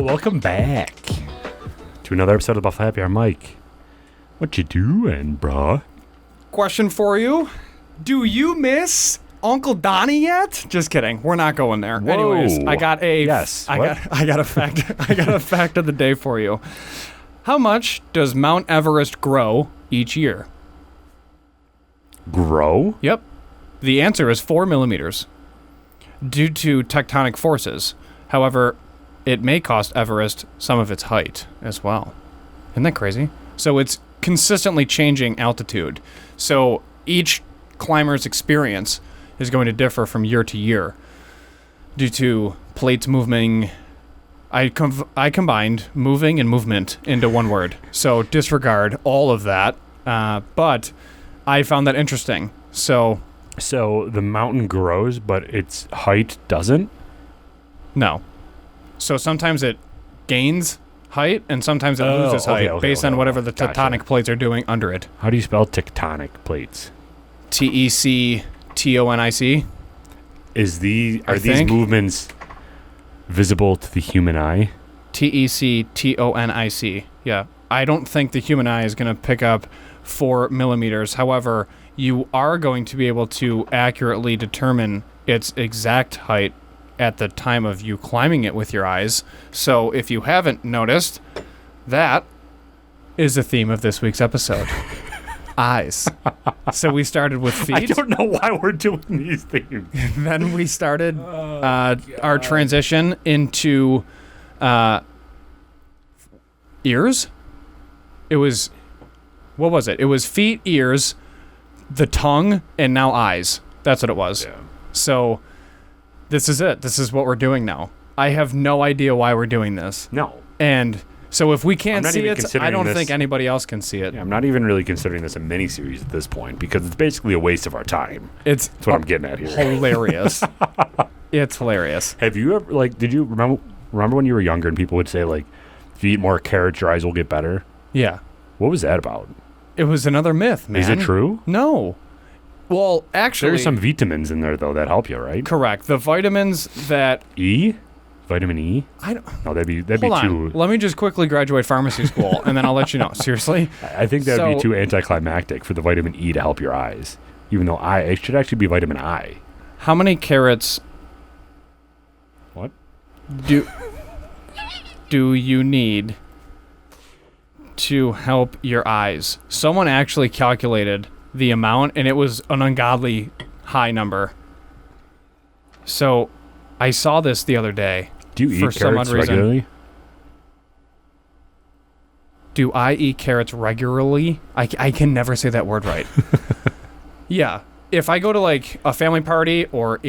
welcome back to another episode of Buff Happy Hour. Mike, what you doing, bruh? Question for you. Do you miss Uncle Donnie yet? Just kidding. We're not going there. Whoa. Anyways, I got a I got a fact I got a fact of the day for you. How much does Mount Everest grow each year? Grow? Yep. The answer is 4 millimeters. Due to tectonic forces. However, it may cost Everest some of its height as well. Isn't that crazy? So it's consistently changing altitude. So each climber's experience is going to differ from year to year due to plates moving. I combined moving and movement into one word. So disregard all of that. But I found that interesting. So the mountain grows, but its height doesn't? No. So sometimes it gains height, and sometimes it loses height based on whatever the tectonic plates are doing under it. How do you spell tectonic plates? Tectonic. Are these movements visible to the human eye? Tectonic. Yeah. I don't think the human eye is going to pick up 4 millimeters. However, you are going to be able to accurately determine its exact height at the time of you climbing it with your eyes. So if you haven't noticed, that is the theme of this week's episode. Eyes. So we started with feet. I don't know why we're doing these things. Then we started our transition into ears. What was it? It was feet, ears, the tongue, and now eyes. That's what it was. Yeah. So this is it. This is what we're doing now. I have no idea why we're doing this. No. And so if we can't see it, I don't this, think anybody else can see it. Yeah, I'm not even really considering this a mini-series at this point because it's basically a waste of our time. That's what I'm getting at here. Hilarious. It's hilarious. Have you ever, did you remember when you were younger and people would say, if you eat more carrots, your eyes will get better? Yeah. What was that about? It was another myth, man. Is it true? No. Well, actually... There's some vitamins in there, though, that help you, right? Correct. The vitamins that... Vitamin E? I don't... No, that'd be Hold too... on. Let me just quickly graduate pharmacy school, and then I'll let you know. Seriously? I think that would be too anticlimactic for the vitamin E to help your eyes. Even though it should actually be vitamin I. How many carrots... What? Do you need to help your eyes? Someone actually calculated the amount, and it was an ungodly high number. So I saw this the other day. Do you eat carrots regularly? Do I eat carrots regularly? I can never say that word right. Yeah. If I go to a family party or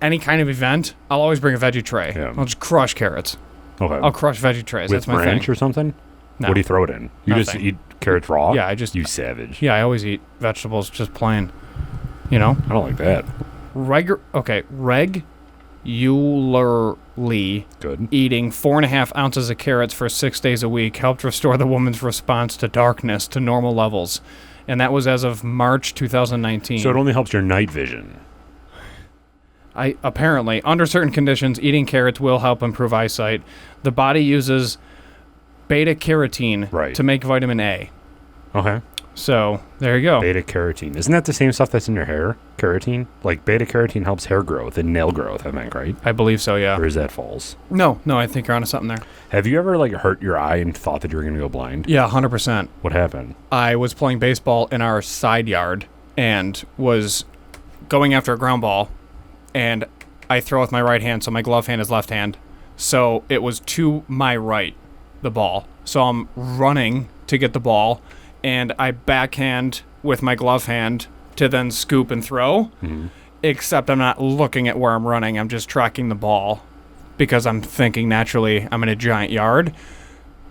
any kind of event, I'll always bring a veggie tray. Yeah. I'll just crush carrots. Okay. I'll crush veggie trays. With That's my ranch thing. Or something? No. What do you throw it in? You Nothing. just eat carrots raw? Yeah, You savage. Yeah, I always eat vegetables just plain. You know? I don't like that. Regularly Good. eating 4.5 ounces of carrots for 6 days a week helped restore the woman's response to darkness to normal levels. And that was as of March 2019. So it only helps your night vision. Apparently, under certain conditions, eating carrots will help improve eyesight. The body uses beta-carotene to make vitamin A. Okay. So, there you go. Beta-carotene. Isn't that the same stuff that's in your hair? Carotene? Beta-carotene helps hair growth and nail growth, I think, right? I believe so, yeah. Or is that false? No, I think you're onto something there. Have you ever, hurt your eye and thought that you were going to go blind? Yeah, 100%. What happened? I was playing baseball in our side yard and was going after a ground ball, and I throw with my right hand, so my glove hand is left hand. So it was to my right, the ball. So I'm running to get the ball, and I backhand with my glove hand to then scoop and throw, except I'm not looking at where I'm running. I'm just tracking the ball because I'm thinking naturally I'm in a giant yard,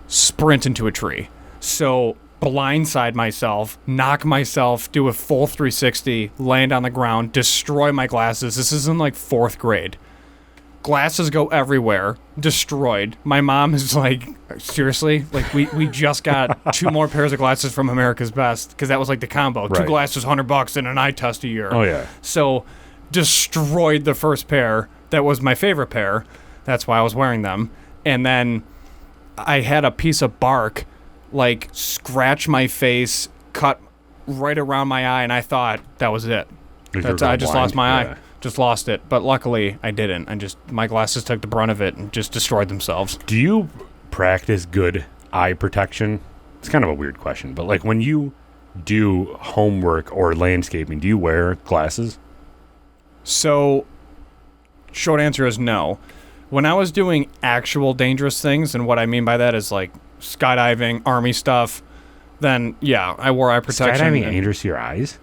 sprint into a tree. So blindside myself, knock myself, do a full 360, land on the ground, destroy my glasses. This is in 4th grade. Glasses go everywhere, destroyed. My mom is seriously? We just got 2 more pairs of glasses from America's Best because that was the combo. Right. 2 glasses, $100 and an eye test a year. Oh, yeah. So destroyed the first pair. That was my favorite pair. That's why I was wearing them. and then I had a piece of bark like scratch my face, cut right around my eye, and I thought that was it. I just lost my eye. Just lost it. But luckily I didn't. My glasses took the brunt of it and just destroyed themselves. Do you practice good eye protection? It's kind of a weird question, but like when you do homework or landscaping, do you wear glasses? So, short answer is no. When I was doing actual dangerous things, and what I mean by that is like skydiving, army stuff, then yeah, I wore eye protection. Skydiving dangerous to your eyes?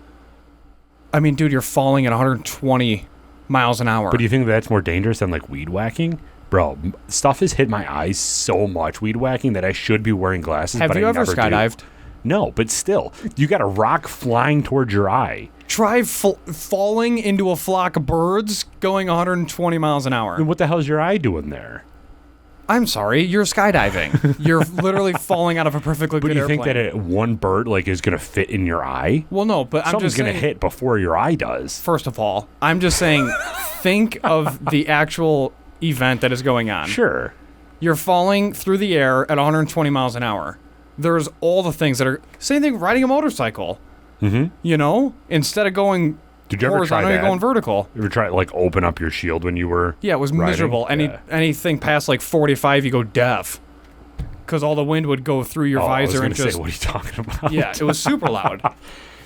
I mean, dude, you're falling at 120 miles an hour. But do you think that's more dangerous than like weed whacking? Bro, stuff has hit my eyes so much, weed whacking, that I should be wearing glasses. Have but you I ever never skydived? Do. No, but still, you got a rock flying towards your eye. Try falling into a flock of birds going 120 miles an hour. Then what the hell's your eye doing there? I'm sorry, you're skydiving. You're literally falling out of a perfectly But good do you airplane. think that one bird like is going to fit in your eye? Well, no, but I'm Something's just going saying, to hit before your eye does. First of all, I'm just saying, think of the actual event that is going on. Sure. You're falling through the air at 120 miles an hour. There's all the things that are... Same thing riding a motorcycle. Mm-hmm. You know? Instead of going Did you ever try horizontal, that? you're going vertical. You ever try to like open up your shield when you were Yeah, it was riding? miserable. Yeah. Anything past like 45, you go deaf. Because all the wind would go through your visor and I was gonna just... say, what are you talking about? Yeah, it was super loud.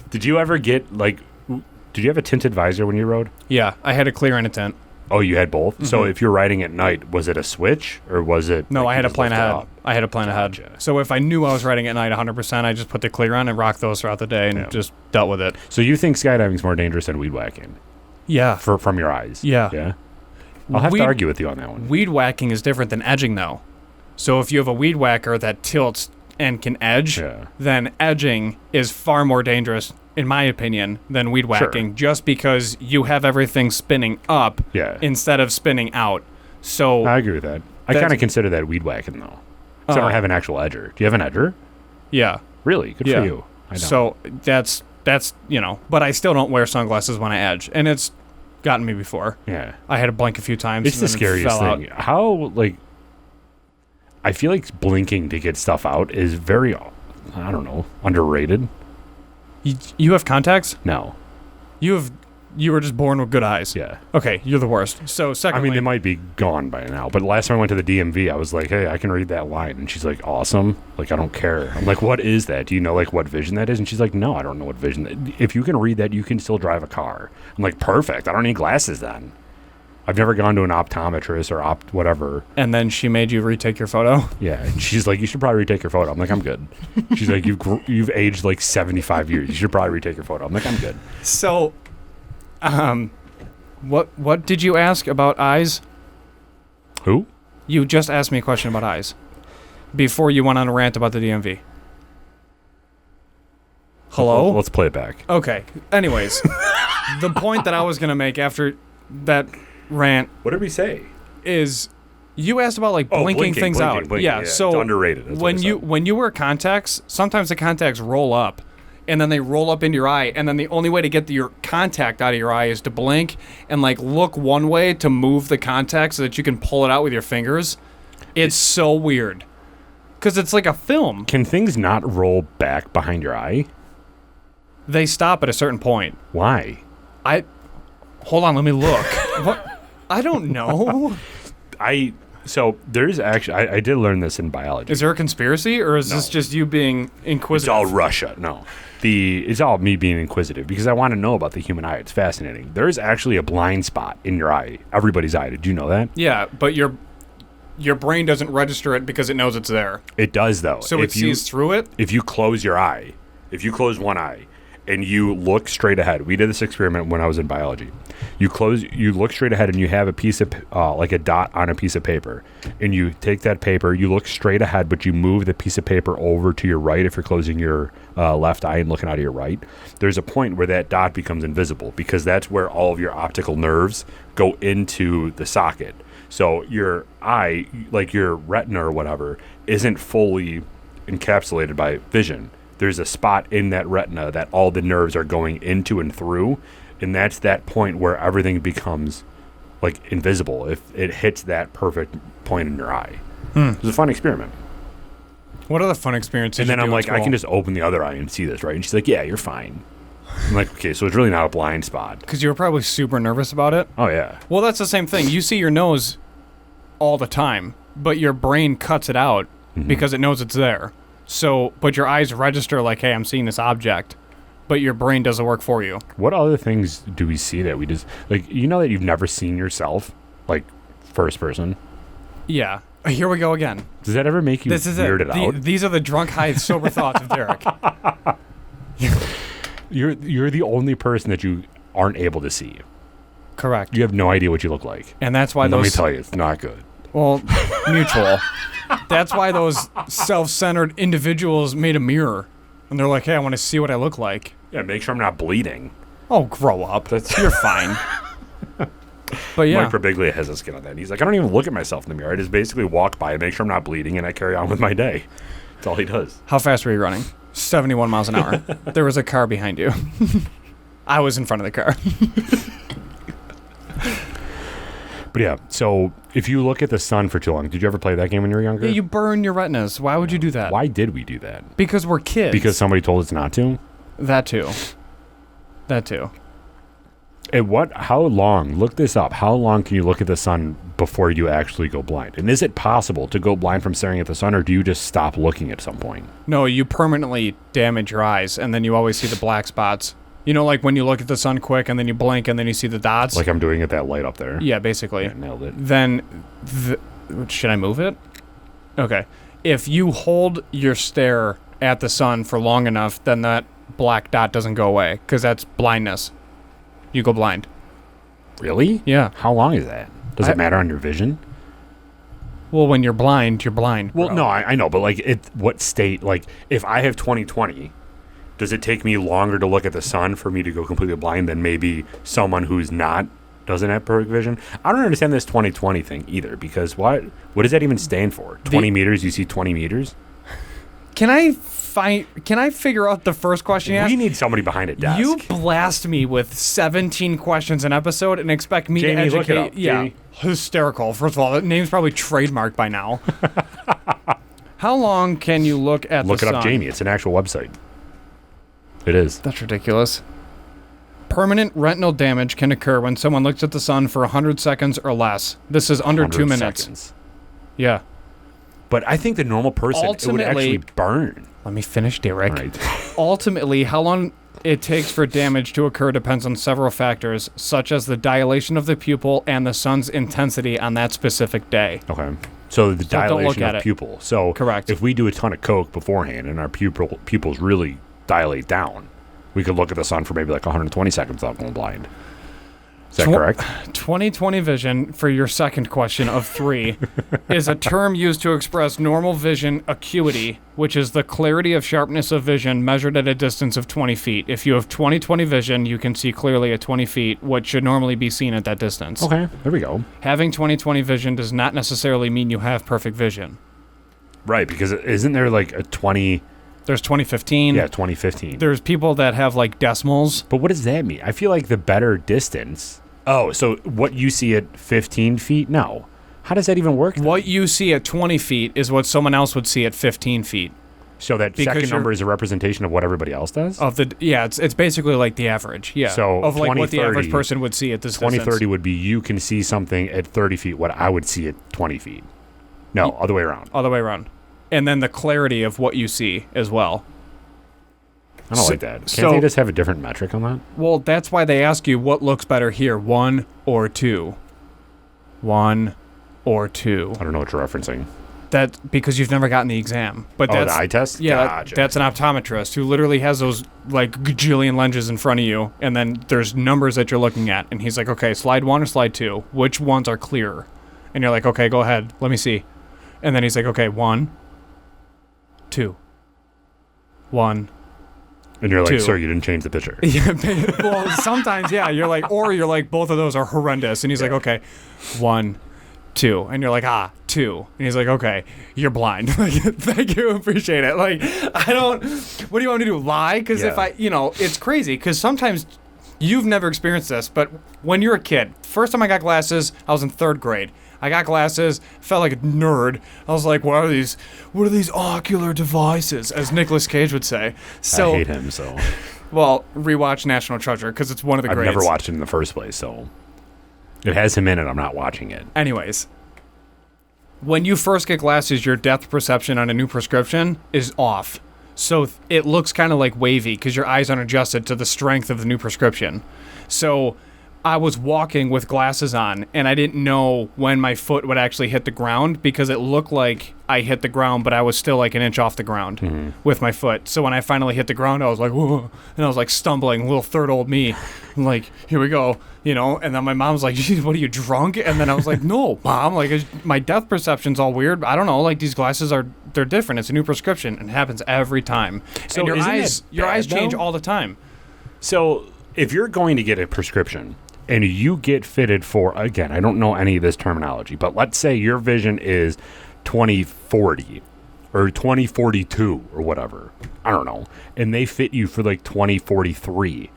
Did you ever get like... Did you have a tinted visor when you rode? Yeah, I had a clear and a tint. Oh, you had both? Mm-hmm. So if you're riding at night, was it a switch or was it... No, like, I had you to just plan lift it ahead. up? I had to plan ahead. Gotcha. So if I knew I was riding at night 100%, I just put the clear on and rocked those throughout the day and just dealt with it. So you think skydiving's more dangerous than weed whacking? Yeah. From your eyes? Yeah. Yeah? I'll have to argue with you on that one. Weed whacking is different than edging, though. So if you have a weed whacker that tilts and can edge, then edging is far more dangerous, in my opinion, than weed whacking, just because you have everything spinning up instead of spinning out. So I agree with that. I kind of consider that weed whacking, though. So I don't have an actual edger. Do you have an edger? Yeah. Really? Good for you. I don't. So that's but I still don't wear sunglasses when I edge, and it's gotten me before. Yeah. I had to blink a few times. It's the scariest thing. How, like, I feel like blinking to get stuff out is very, I don't know, underrated. You have contacts? No. You were just born with good eyes. Yeah. Okay, you're the worst. So secondly, I mean, they might be gone by now, but last time I went to the DMV, I was like, hey, I can read that line. And she's like, awesome. Like, I don't care. I'm like, what is that? Do you know, like, what vision that is? And she's like, no, I don't know what vision that. If you can read that, you can still drive a car. I'm like, perfect. I don't need glasses then. I've never gone to an optometrist or whatever. And then she made you retake your photo? Yeah. And she's like, you should probably retake your photo. I'm like, I'm good. She's like, you've aged like 75 years. You should probably retake your photo. I'm like, I'm good. So, what did you ask about eyes? Who? You just asked me a question about eyes before you went on a rant about the DMV. Hello? Let's play it back. Okay. Anyways, the point that I was going to make after that rant... What did we say? ...is you asked about, like, blinking things out. Blinking, yeah, so... It's underrated. That's when you wear contacts, sometimes the contacts roll up, and then they roll up into your eye, and then the only way to get your contact out of your eye is to blink and, like, look one way to move the contact so that you can pull it out with your fingers. It's so weird. Because it's like a film. Can things not roll back behind your eye? They stop at a certain point. Why? Hold on, let me look. What? I don't know. So there's actually, I did learn this in biology. Is there a conspiracy, or is this just you being inquisitive? It's all Russia. No. It's all me being inquisitive because I want to know about the human eye. It's fascinating. There's actually a blind spot in your eye, everybody's eye. Did you know that? Yeah, but your brain doesn't register it because it knows it's there. It does, though. So it sees through it? If you close your eye, if you close one eye, and you look straight ahead. We did this experiment when I was in biology. You look straight ahead, and you have a piece of, like a dot on a piece of paper. And you take that paper, you look straight ahead, but you move the piece of paper over to your right if you're closing your left eye and looking out of your right. There's a point where that dot becomes invisible because that's where all of your optical nerves go into the socket. So your eye, like your retina or whatever, isn't fully encapsulated by vision. There's a spot in that retina that all the nerves are going into and through, and that's that point where everything becomes like invisible if it hits that perfect point in your eye. It was a fun experiment. What other fun experiences? And then you I'm do in like, I school? can just open the other eye and see this, right? And she's like, yeah, you're fine. I'm like, okay, so it's really not a blind spot. Because you were probably super nervous about it. Oh, yeah. Well, that's the same thing. You see your nose all the time, but your brain cuts it out because it knows it's there. So, but your eyes register like, hey, I'm seeing this object, but your brain does the work for you. What other things do we see that we just, like, you know that you've never seen yourself, like, first person? Yeah. Here we go again. Does that ever make you This is weirded it. out? These are the drunk, high, sober thoughts of Derek. You're the only person that you aren't able to see. Correct. You have no idea what you look like. And that's why Let me those... tell you, it's not good. Well, mutual. That's why those self-centered individuals made a mirror. And they're like, hey, I want to see what I look like. Yeah, make sure I'm not bleeding. Oh, grow up. That's You're fine. But yeah. Mike Birbiglia has a skin on that. He's like, I don't even look at myself in the mirror. I just basically walk by and make sure I'm not bleeding, and I carry on with my day. That's all he does. How fast were you running? 71 miles an hour. There was a car behind you. I was in front of the car. But yeah, so if you look at the sun for too long, did you ever play that game when you were younger? Yeah, you burn your retinas. Why would you do that? Why did we do that? Because we're kids. Because somebody told us not to? That too. That too. And how long, look this up, how long can you look at the sun before you actually go blind? And is it possible to go blind from staring at the sun, or do you just stop looking at some point? No, you permanently damage your eyes, and then you always see the black spots. You know, like when you look at the sun quick, and then you blink, and then you see the dots? Like I'm doing at that light up there. Yeah, basically. Yeah, nailed it. Then, should I move it? Okay. If you hold your stare at the sun for long enough, then that black dot doesn't go away, because that's blindness. You go blind. Really? Yeah. How long is that? Does it matter on your vision? Well, when you're blind, you're blind. Well, bro. no, I know, but like, what state? Like, if I have 20/20, does it take me longer to look at the sun for me to go completely blind than maybe someone who's doesn't have perfect vision? I don't understand this 20/20 thing either, because what does that even stand for? 20 meters, you see 20 meters? Can I figure out the first question you asked? We need somebody behind a desk. You blast me with 17 questions an episode and expect me Jamie, to look it educate. up. Yeah, Jamie. hysterical. First of all, that name's probably trademarked by now. How long can you look at Look the it sun? up, Jamie. It's an actual website. It is. That's ridiculous. Permanent retinal damage can occur when someone looks at the sun for 100 seconds or less. This is under 2 100 minutes. seconds. Yeah. But I think the normal person, it would actually burn. Let me finish, Derek. All right. Ultimately, how long it takes for damage to occur depends on several factors, such as the dilation of the pupil and the sun's intensity on that specific day. Okay. So the don't look dilation at of it. pupil. So Correct. if we do a ton of coke beforehand and our pupils really dilate down, we could look at the sun for maybe like 120 seconds without going blind. Is that correct? 20/20 vision, for your second question of 3, is a term used to express normal vision acuity, which is the clarity of sharpness of vision measured at a distance of 20 feet. If you have 20/20 vision, you can see clearly at 20 feet what should normally be seen at that distance. Okay. There we go. Having 20/20 vision does not necessarily mean you have perfect vision. Right, because isn't there like a 20... There's 2015. Yeah, 2015. There's people that have like decimals. But what does that mean? I feel like the better distance... Oh, so what you see at 15 feet? No. How does that even work then? What you see at 20 feet is what someone else would see at 15 feet. So that Because second you're- number is a representation of what everybody else does? It's basically like the average. Yeah. So of like what the 20/30 average person would see at this 20/30 distance. would be you can see something at 30 feet what I would see at 20 feet. No, other way around. Other way around. And then the clarity of what you see as well. I don't So- like that. Can't so- they just have a different metric on that? Well, that's why they ask you what looks better here, 1 or 2. 1 or 2. I don't know what you're referencing. That because you've never gotten the exam. But Oh, that's the eye test? Yeah, Gotcha. that's an optometrist who literally has those like gajillion lenses in front of you, and then there's numbers that you're looking at, and he's like, okay, slide 1 or slide 2, which ones are clearer? And you're like, okay, go ahead, let me see. And then he's like, okay, 1, 2, 1. And you're like, 2. sir, you didn't change the picture. Yeah, well, sometimes, yeah, you're like, both of those are horrendous, and he's like, okay, 1, 2, and you're like, 2, and he's like, okay, you're blind. Like, thank you, appreciate it. Like, what do you want me to do, lie? Because if Yeah. it's crazy, because sometimes you've never experienced this, but when you're a kid, first time I got glasses, I was in 3rd grade. I got glasses, felt like a nerd. I was like, what are these ocular devices, as Nicolas Cage would say. So, I hate him, so. Well, rewatch National Treasure, because it's one of the greats. I've never watched it in the first place, so. It has him in it, I'm not watching it. Anyways, when you first get glasses, your depth perception on a new prescription is off. So it looks kind of like wavy because your eyes aren't adjusted to the strength of the new prescription. So I was walking with glasses on, and I didn't know when my foot would actually hit the ground because it looked like I hit the ground, but I was still like an inch off the ground with my foot. So when I finally hit the ground, I was like, whoa, and I was like stumbling, little 3rd-old me. I'm like, here we go, and then my mom was like, geez, what are you, drunk? And then I was like, no, Mom, like my depth perception's all weird. I don't know, like these glasses they're different. It's a new prescription, and it happens every time. So and your eyes change though? all the time. So if you're going to get a prescription and you get fitted for, again, I don't know any of this terminology, but let's say your vision is 2040 or 2042 or whatever, I don't know, and they fit you for like 2043.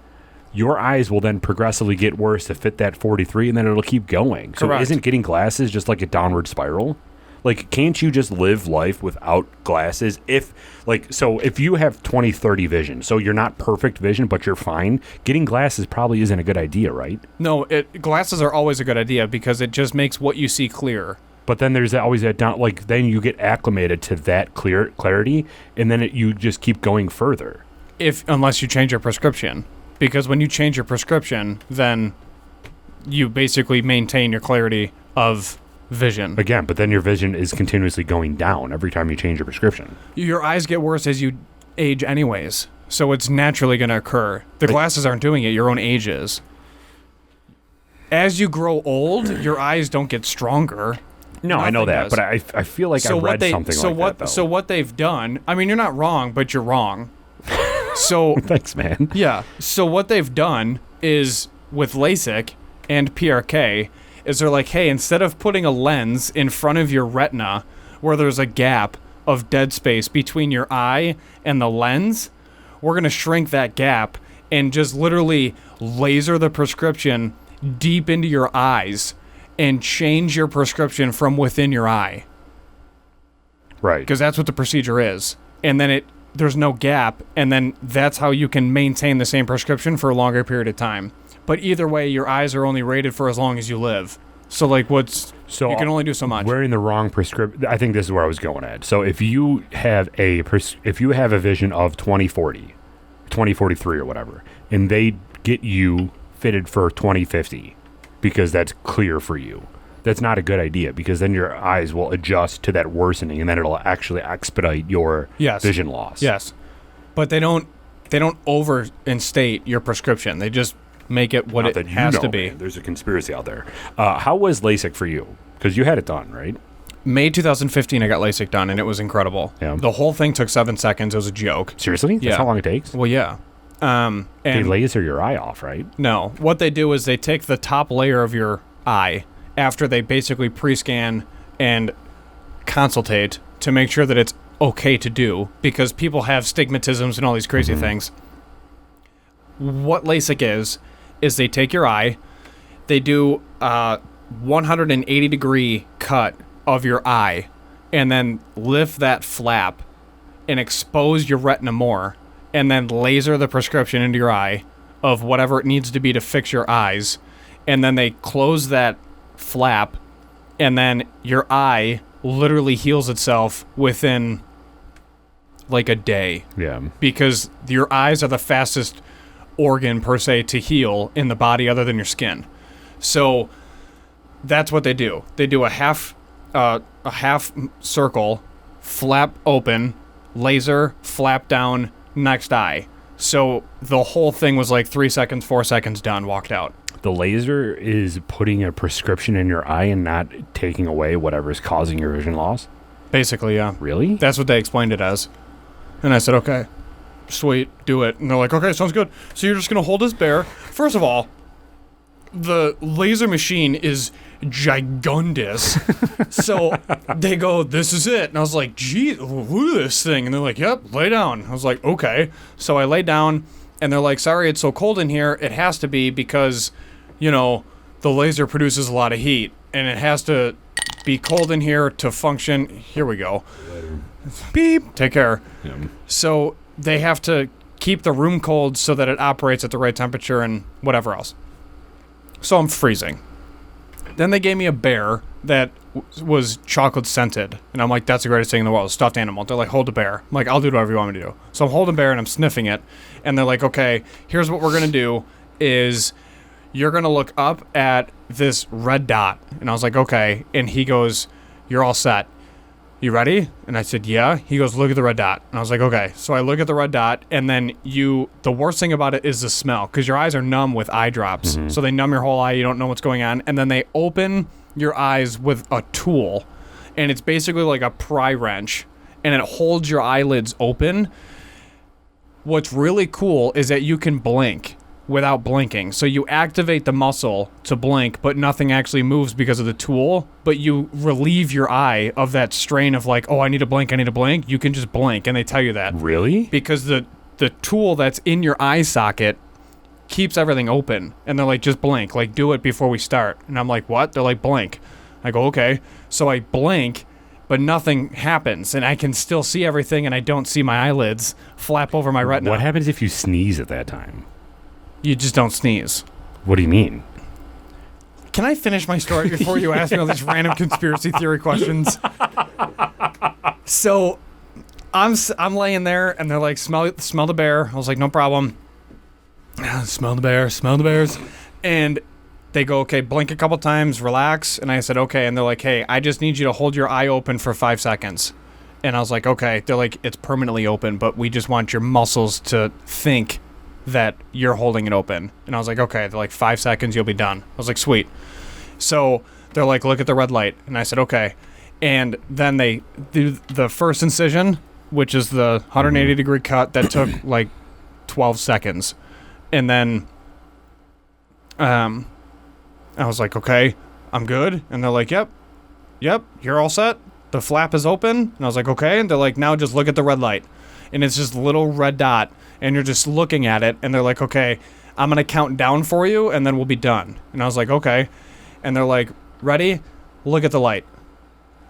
Your eyes will then progressively get worse to fit that 43, and then it'll keep going. So Correct. Isn't getting glasses just like a downward spiral? Like, can't you just live life without glasses? If you have 20/30 vision, so you're not perfect vision, but you're fine, getting glasses probably isn't a good idea, right? No, glasses are always a good idea because it just makes what you see clearer. But then there's always that down, like, then you get acclimated to that clarity, and then you just keep going further. Unless you change your prescription. Because when you change your prescription, then you basically maintain your clarity of vision. Again, but then your vision is continuously going down every time you change your prescription. Your eyes get worse as you age anyways. So it's naturally going to occur. The glasses aren't doing it, your own age is. As you grow old, your eyes don't get stronger. No, I know that, but I feel like I read something like that, though. So what they've done, I mean, you're not wrong, but you're wrong. So thanks, man. Yeah. So what they've done is with LASIK and PRK is they're like, hey, instead of putting a lens in front of your retina where there's a gap of dead space between your eye and the lens, we're going to shrink that gap and just literally laser the prescription deep into your eyes and change your prescription from within your eye. Right. Because that's what the procedure is. And then there's no gap, and then that's how you can maintain the same prescription for a longer period of time. But either way, your eyes are only rated for as long as you live. So, like, you can only do so much. Wearing the wrong prescription, I think this is where I was going at. So if you have a vision of 2040, 2043 or whatever, and they get you fitted for 2050 because that's clear for you, that's not a good idea because then your eyes will adjust to that worsening, and then it'll actually expedite your vision loss. Yes, but they don't overinstate your prescription. They just make it what it has to be. Man. There's a conspiracy out there. How was LASIK for you? Because you had it done, right? May 2015, I got LASIK done, and it was incredible. Yeah. The whole thing took 7 seconds. It was a joke. Seriously? That's how long it takes? Well, yeah. And they laser your eye off, right? No. What they do is they take the top layer of your eye after they basically pre-scan and consultate to make sure that it's okay to do, because people have stigmatisms and all these crazy things. What LASIK is they take your eye, they do a 180-degree cut of your eye, and then lift that flap and expose your retina more, and then laser the prescription into your eye of whatever it needs to be to fix your eyes, and then they close that flap, and then your eye literally heals itself within like a day. Yeah. Because your eyes are the fastest organ per se to heal in the body other than your skin. So that's what they do. They do a half circle, flap open, laser, flap down, next eye. So the whole thing was like 3 seconds, 4 seconds, done, walked out. The laser is putting a prescription in your eye and not taking away whatever is causing your vision loss? Basically, yeah. Really? That's what they explained it as. And I said, okay, sweet, do it. And they're like, okay, sounds good. So you're just going to hold this bear. First of all, the laser machine is gigundous. So they go, this is it. And I was like, gee, look at this thing. And they're like, yep, lay down. I was like, okay. So I lay down, And they're like, sorry, it's so cold in here. It has to be because, the laser produces a lot of heat. And it has to be cold in here to function. Here we go. Beep. Take care. Yeah. So they have to keep the room cold so that it operates at the right temperature and whatever else. So I'm freezing. Then they gave me a bear that was chocolate scented. And I'm like, that's the greatest thing in the world. Stuffed animal. They're like, hold the bear. I'm like, I'll do whatever you want me to do. So I'm holding bear and I'm sniffing it. And they're like, okay, here's what we're going to do is you're going to look up at this red dot. And I was like, okay. And he goes, you're all set. You ready? And I said, yeah. He goes, look at the red dot. And I was like, okay. So I look at the red dot, and then the worst thing about it is the smell, because your eyes are numb with eye drops. So they numb your whole eye. You don't know what's going on. And then they open your eyes with a tool, and it's basically like a pry wrench, and it holds your eyelids open. What's really cool is that you can blink without blinking. So you activate the muscle to blink, but nothing actually moves because of the tool, but you relieve your eye of that strain of like, oh, I need to blink. You can just blink, and they tell you that. Really? Because the tool that's in your eye socket keeps everything open, and they're like, just blink, like do it before we start. And I'm like, what? They're like, blink. I go, okay. So I blink, but nothing happens, and I can still see everything, and I don't see my eyelids flap over my retina. What happens if you sneeze at that time? You just don't sneeze. What do you mean? Can I finish my story before you ask me all these random conspiracy theory questions? So I'm laying there, and they're like, smell the bear. I was like, no problem. Smell the bears. And they go, okay, blink a couple times, relax. And I said, okay. And they're like, hey, I just need you to hold your eye open for 5 seconds. And I was like, okay. They're like, it's permanently open, but we just want your muscles to think that you're holding it open. And I was like, okay. They're like, 5 seconds, you'll be done. I was like, sweet. So they're like, look at the red light. And I said, okay. And then they do the first incision, which is the 180 degree cut that took like 12 seconds. And then I was like, okay, I'm good. And they're like, yep, you're all set. The flap is open. And I was like, okay. And they're like, now just look at the red light. And it's just a little red dot, and you're just looking at it. And they're like, okay, I'm going to count down for you, and then we'll be done. And I was like, okay. And they're like, ready? Look at the light.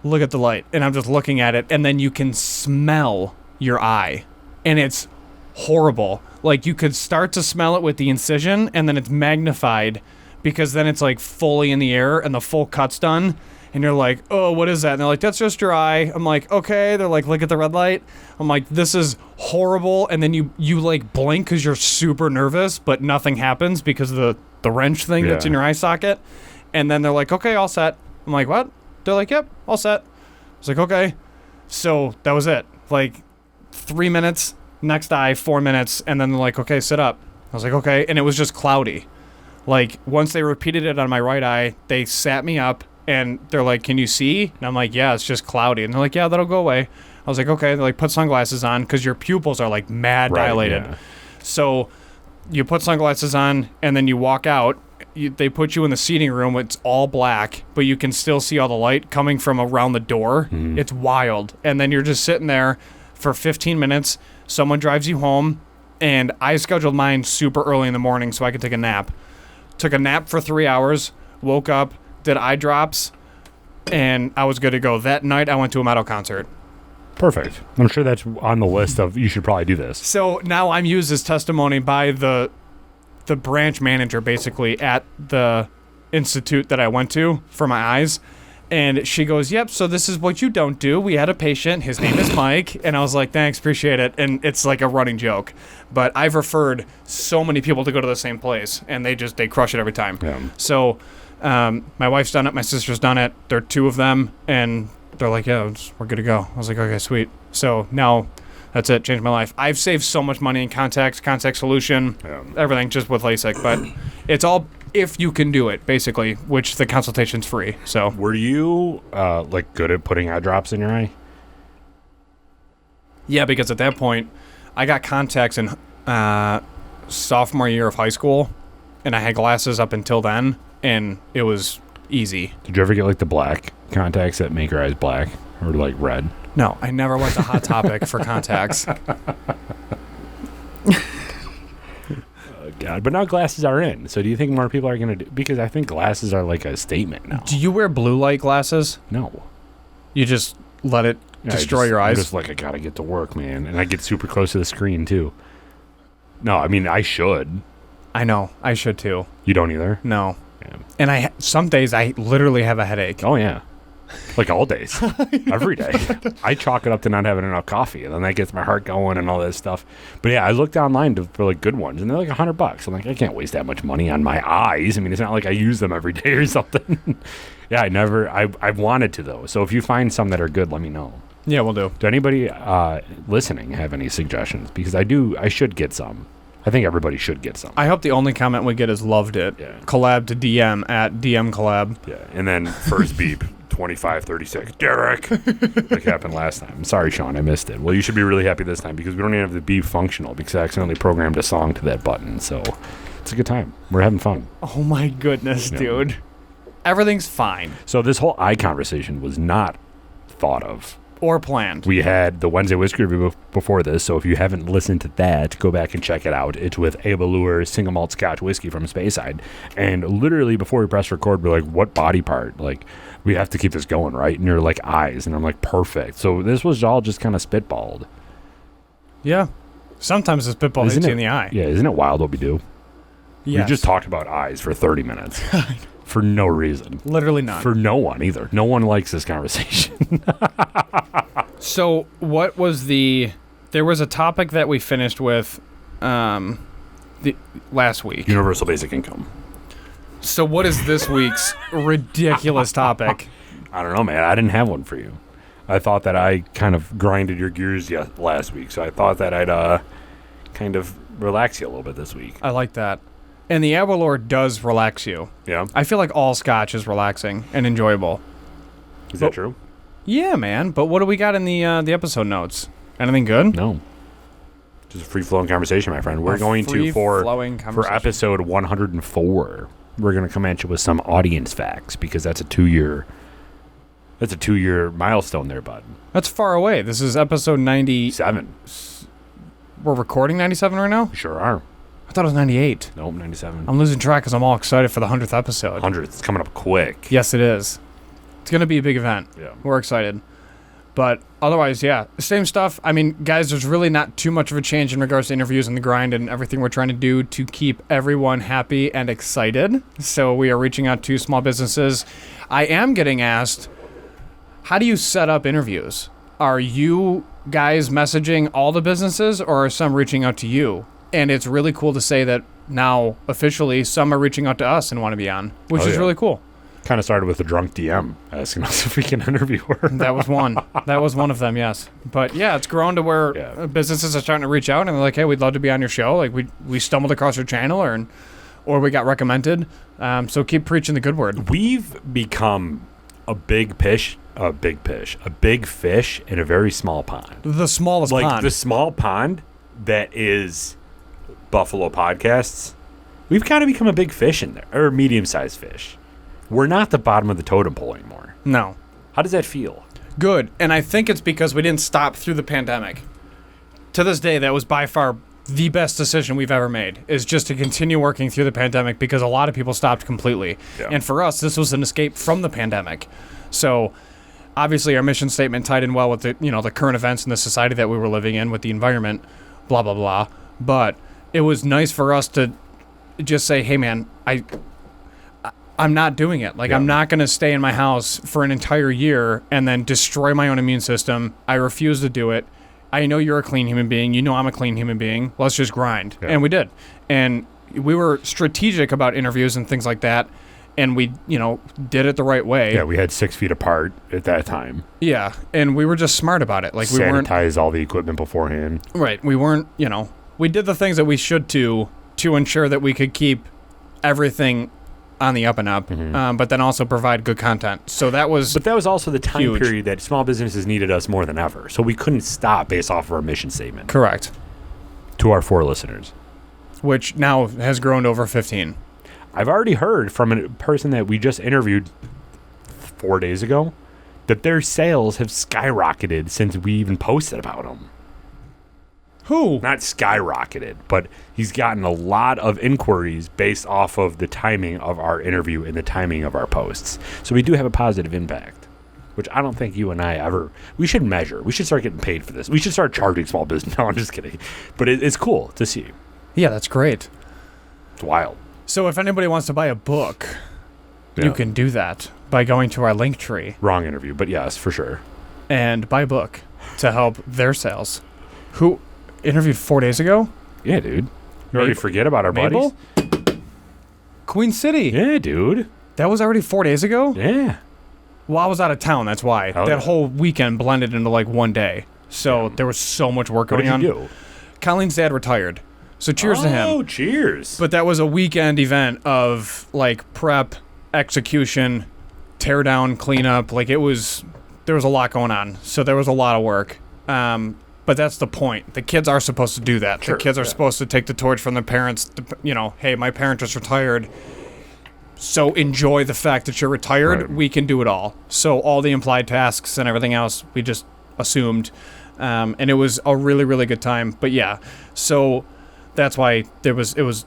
Look at the light. And I'm just looking at it, and then you can smell your eye. And it's horrible. Like, you could start to smell it with the incision, and then it's magnified because then it's like fully in the air and the full cut's done. And you're like, oh, what is that? And they're like, that's just your eye. I'm like, okay. They're like, look at the red light. I'm like, this is horrible. And then you like blink because you're super nervous, but nothing happens because of the wrench thing that's in your eye socket. And then they're like, okay, all set. I'm like, what? They're like, yep, all set. I was like, okay. So that was it. Like 3 minutes, next eye, 4 minutes. And then they're like, okay, sit up. I was like, okay. And it was just cloudy. Like once they repeated it on my right eye, they sat me up. And they're like, can you see? And I'm like, yeah, it's just cloudy. And they're like, yeah, that'll go away. I was like, okay. They're like, put sunglasses on because your pupils are like mad dilated. Yeah. So you put sunglasses on and then you walk out. They put you in the seating room. It's all black, but you can still see all the light coming from around the door. Mm-hmm. It's wild. And then you're just sitting there for 15 minutes. Someone drives you home. And I scheduled mine super early in the morning so I could take a nap. Took a nap for 3 hours, woke up, did eye drops, and I was good to go. That night, I went to a metal concert. Perfect. I'm sure that's on the list of you should probably do this. So now I'm used as testimony by the branch manager, basically, at the institute that I went to for my eyes. And she goes, yep, so this is what you don't do. We had a patient. His name is Mike. And I was like, thanks, appreciate it. And it's like a running joke. But I've referred so many people to go to the same place, and they crush it every time. Yeah. So my wife's done it. My sister's done it. There are 2 of them. And they're like, yeah, we're good to go. I was like, okay, sweet. So now that's it. Changed my life. I've saved so much money in contact solution, everything just with LASIK. But it's all if you can do it, basically, which the consultation's free. So were you like good at putting eye drops in your eye? Yeah, because at that point, I got contacts in sophomore year of high school, and I had glasses up until then, and it was easy. Did you ever get like the black contacts that make your eyes black or like red? No, I never went to Hot Topic for contacts. God. But now glasses are in. So do you think more people are going to do? Because I think glasses are like a statement now. Do you wear blue light glasses? No. You just let it destroy your eyes? I'm just like, I got to get to work, man. And I get super close to the screen, too. No, I mean, I should. I know. I should, too. You don't either? No. Yeah. And some days I literally have a headache. Oh, yeah. Like all days. Every day. I chalk it up to not having enough coffee, and then that gets my heart going and all that stuff. But yeah, I looked online for like good ones, and they're like $100. I'm like, I can't waste that much money on my eyes. I mean, it's not like I use them every day or something. Yeah, I've wanted to, though. So if you find some that are good, let me know. Yeah, we'll do. Do anybody listening have any suggestions? Because I should get some. I think everybody should get some. I hope the only comment we get is loved it. Yeah. Collab to DM at DM collab. Yeah, and then first beep, 2536, Derek, like happened last time. Sorry, Sean, I missed it. Well, you should be really happy this time because we don't even have the beep functional because I accidentally programmed a song to that button. So it's a good time. We're having fun. Oh my goodness, dude. Everything's fine. So this whole eye conversation was not thought of. Or planned. We had the Wednesday whiskey review before this, so if you haven't listened to that, go back and check it out. It's with Abe Allure single malt Scotch whiskey from Speyside. And literally before we press record, we're like, what body part? Like, we have to keep this going, right? And you're like, eyes. And I'm like, perfect. So this was all just kind of spitballed. Yeah. Sometimes the spitball hits you in the eye. Yeah, isn't it wild what we do? Yes. We just talked about eyes for 30 minutes. For no reason. Literally none. For no one either. No one likes this conversation. So what was there was a topic that we finished with last week. Universal basic income. So what is this week's ridiculous topic? I don't know, man. I didn't have one for you. I thought that I kind of grinded your gears last week, so I thought that I'd kind of relax you a little bit this week. I like that. And the Abe Allure does relax you. Yeah? I feel like all Scotch is relaxing and enjoyable. Is that true? Yeah, man. But what do we got in the episode notes? Anything good? No. Just a free-flowing conversation, my friend. We're going to, for episode 104, we're going to come at you with some audience facts because that's a 2-year milestone there, bud. That's far away. This is episode 97. We're recording 97 right now? We sure are. I thought it was 98. Nope, 97. I'm losing track because I'm all excited for the 100th episode. 100th. It's coming up quick. Yes, it is. It's going to be a big event. Yeah. We're excited. But otherwise, yeah, same stuff. I mean, guys, there's really not too much of a change in regards to interviews and the grind and everything we're trying to do to keep everyone happy and excited. So we are reaching out to small businesses. I am getting asked, how do you set up interviews? Are you guys messaging all the businesses or are some reaching out to you? And it's really cool to say that now, officially, some are reaching out to us and want to be on, which is really cool. Kind of started with a drunk DM asking us if we can interview her. That was one. That was one of them, yes. But yeah, it's grown to where businesses are starting to reach out and they're like, hey, we'd love to be on your show. Like we stumbled across your channel or we got recommended. So keep preaching the good word. We've become a big fish in a very small pond. The smallest pond. Like the small pond that is Buffalo Podcasts. We've kind of become a big fish in there, or a medium-sized fish. We're not the bottom of the totem pole anymore. No. How does that feel? Good. And I think it's because we didn't stop through the pandemic. To this day, that was by far the best decision we've ever made, is just to continue working through the pandemic because a lot of people stopped completely. Yeah. And for us, this was an escape from the pandemic. So obviously our mission statement tied in well with the current events in the society that we were living in with the environment, blah, blah, blah. But it was nice for us to just say, hey, man, I'm not doing it. Like, I'm not going to stay in my house for an entire year and then destroy my own immune system. I refuse to do it. I know you're a clean human being. You know I'm a clean human being. Let's just grind. Yeah. And we did. And we were strategic about interviews and things like that. And we, did it the right way. Yeah, we had 6 feet apart at that time. Yeah, and we were just smart about it. Like, we weren't... Sanitize all the equipment beforehand. Right. We weren't, we did the things that we should do to ensure that we could keep everything on the up and up, but then also provide good content. So that was But that was also the time period that small businesses needed us more than ever. So we couldn't stop based off of our mission statement. Correct. To our 4 listeners. Which now has grown to over 15. I've already heard from a person that we just interviewed 4 days ago that their sales have skyrocketed since we even posted about them. Who? Not skyrocketed, but he's gotten a lot of inquiries based off of the timing of our interview and the timing of our posts. So we do have a positive impact, which I don't think you and I ever... We should measure. We should start getting paid for this. We should start charging small business. No, I'm just kidding. But it's cool to see. Yeah, that's great. It's wild. So if anybody wants to buy a book, you can do that by going to our link tree. Wrong interview, but yes, for sure. And buy a book to help their sales. Who interviewed 4 days ago? Yeah, dude. You already forget about our Mabel? buddies? Queen City. Yeah, dude. That was already 4 days ago? Yeah. Well, I was out of town, that's why. That whole weekend blended into like one day. So there was so much work going on. What did you do? Colleen's dad retired. So cheers to him. Oh, cheers. But that was a weekend event of like prep, execution, tear down, cleanup. Like there was a lot going on. So there was a lot of work. But that's the point. The kids are supposed to do that. Sure, the kids are supposed to take the torch from their parents. Hey, my parent just retired. So enjoy the fact that you're retired. Right. We can do it all. So all the implied tasks and everything else, we just assumed. And it was a really, really good time. But yeah, so that's why it was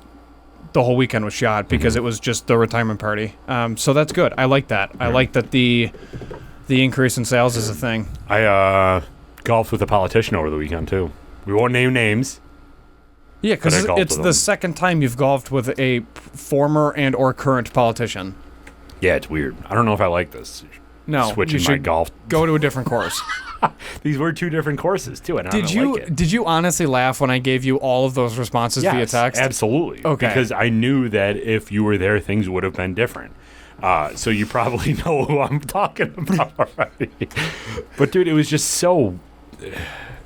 the whole weekend was shot because it was just the retirement party. So that's good. I like that. I like that the increase in sales is a thing. I golfed with a politician over the weekend, too. We won't name names. Yeah, because it's the second time you've golfed with a former and or current politician. Yeah, it's weird. I don't know if I like this. No, Switching my golf. Go to a different course. These were two different courses, too, and I don't like it. Did you honestly laugh when I gave you all of those responses via text? Absolutely. Okay. Because I knew that if you were there, things would have been different. So you probably know who I'm talking about already. But, dude, it was just so...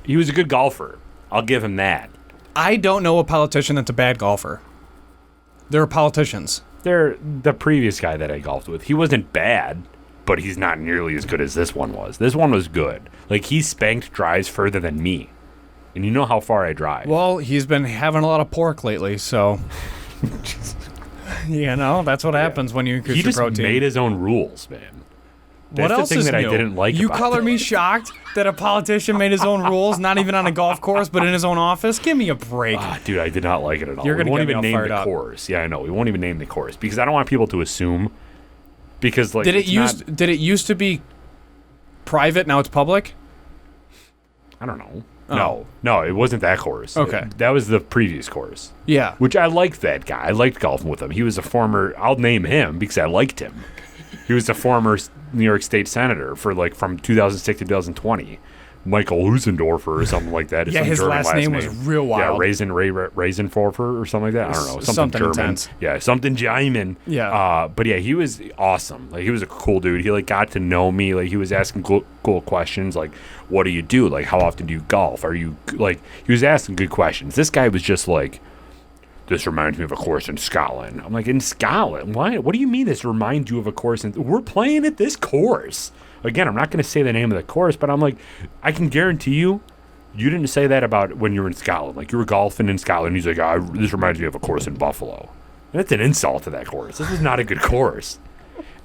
He was a good golfer. I'll give him that. I don't know a politician that's a bad golfer. They're politicians. They're the previous guy that I golfed with. He wasn't bad, but he's not nearly as good as this one was. This one was good. Like, he spanked drives further than me. And you know how far I drive. Well, he's been having a lot of pork lately, so... that's what happens when you increase your protein. He just made his own rules, man. What else the thing is that new? I didn't like You about color it. me shocked that a politician made his own rules, not even on a golf course, but in his own office? Give me a break. Dude, I did not like it at all. You're gonna we won't get me even all name fired the up. course. Yeah, I know. We won't even name the course because I don't want people to assume. Because like, did it used to be private? Now it's public. I don't know. Oh. No, it wasn't that course. Okay. That was the previous course. Yeah. Which I liked that guy. I liked golfing with him. He was a former. I'll name him because I liked him. He was a former New York State senator for like from 2006 to 2020. Michael Husendorfer or something like that. Yeah, his last name was real wild. Yeah, Raisenforfer or something like that. I don't know. Something German. Intense. Yeah, something German. Yeah. But yeah, he was awesome. Like, he was a cool dude. He like got to know me. Like, he was asking cool questions. Like, what do you do? Like, how often do you golf? Are you like? He was asking good questions. This guy was just like, this reminds me of a course in Scotland. I'm like, in Scotland? Why? What do you mean this reminds you of a course? We're playing at this course. Again, I'm not going to say the name of the course, but I'm like, I can guarantee you didn't say that about when you were in Scotland. Like, you were golfing in Scotland. He's like, this reminds me of a course in Buffalo. And that's an insult to that course. This is not a good course.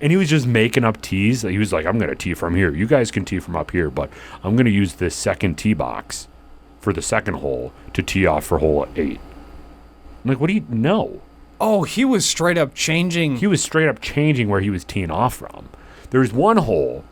And he was just making up tees. He was like, I'm going to tee from here. You guys can tee from up here, but I'm going to use this second tee box for the second hole to tee off for hole 8. I'm like, what do you know? Oh, he was straight up changing. He was straight up changing where he was teeing off from. There was one hole.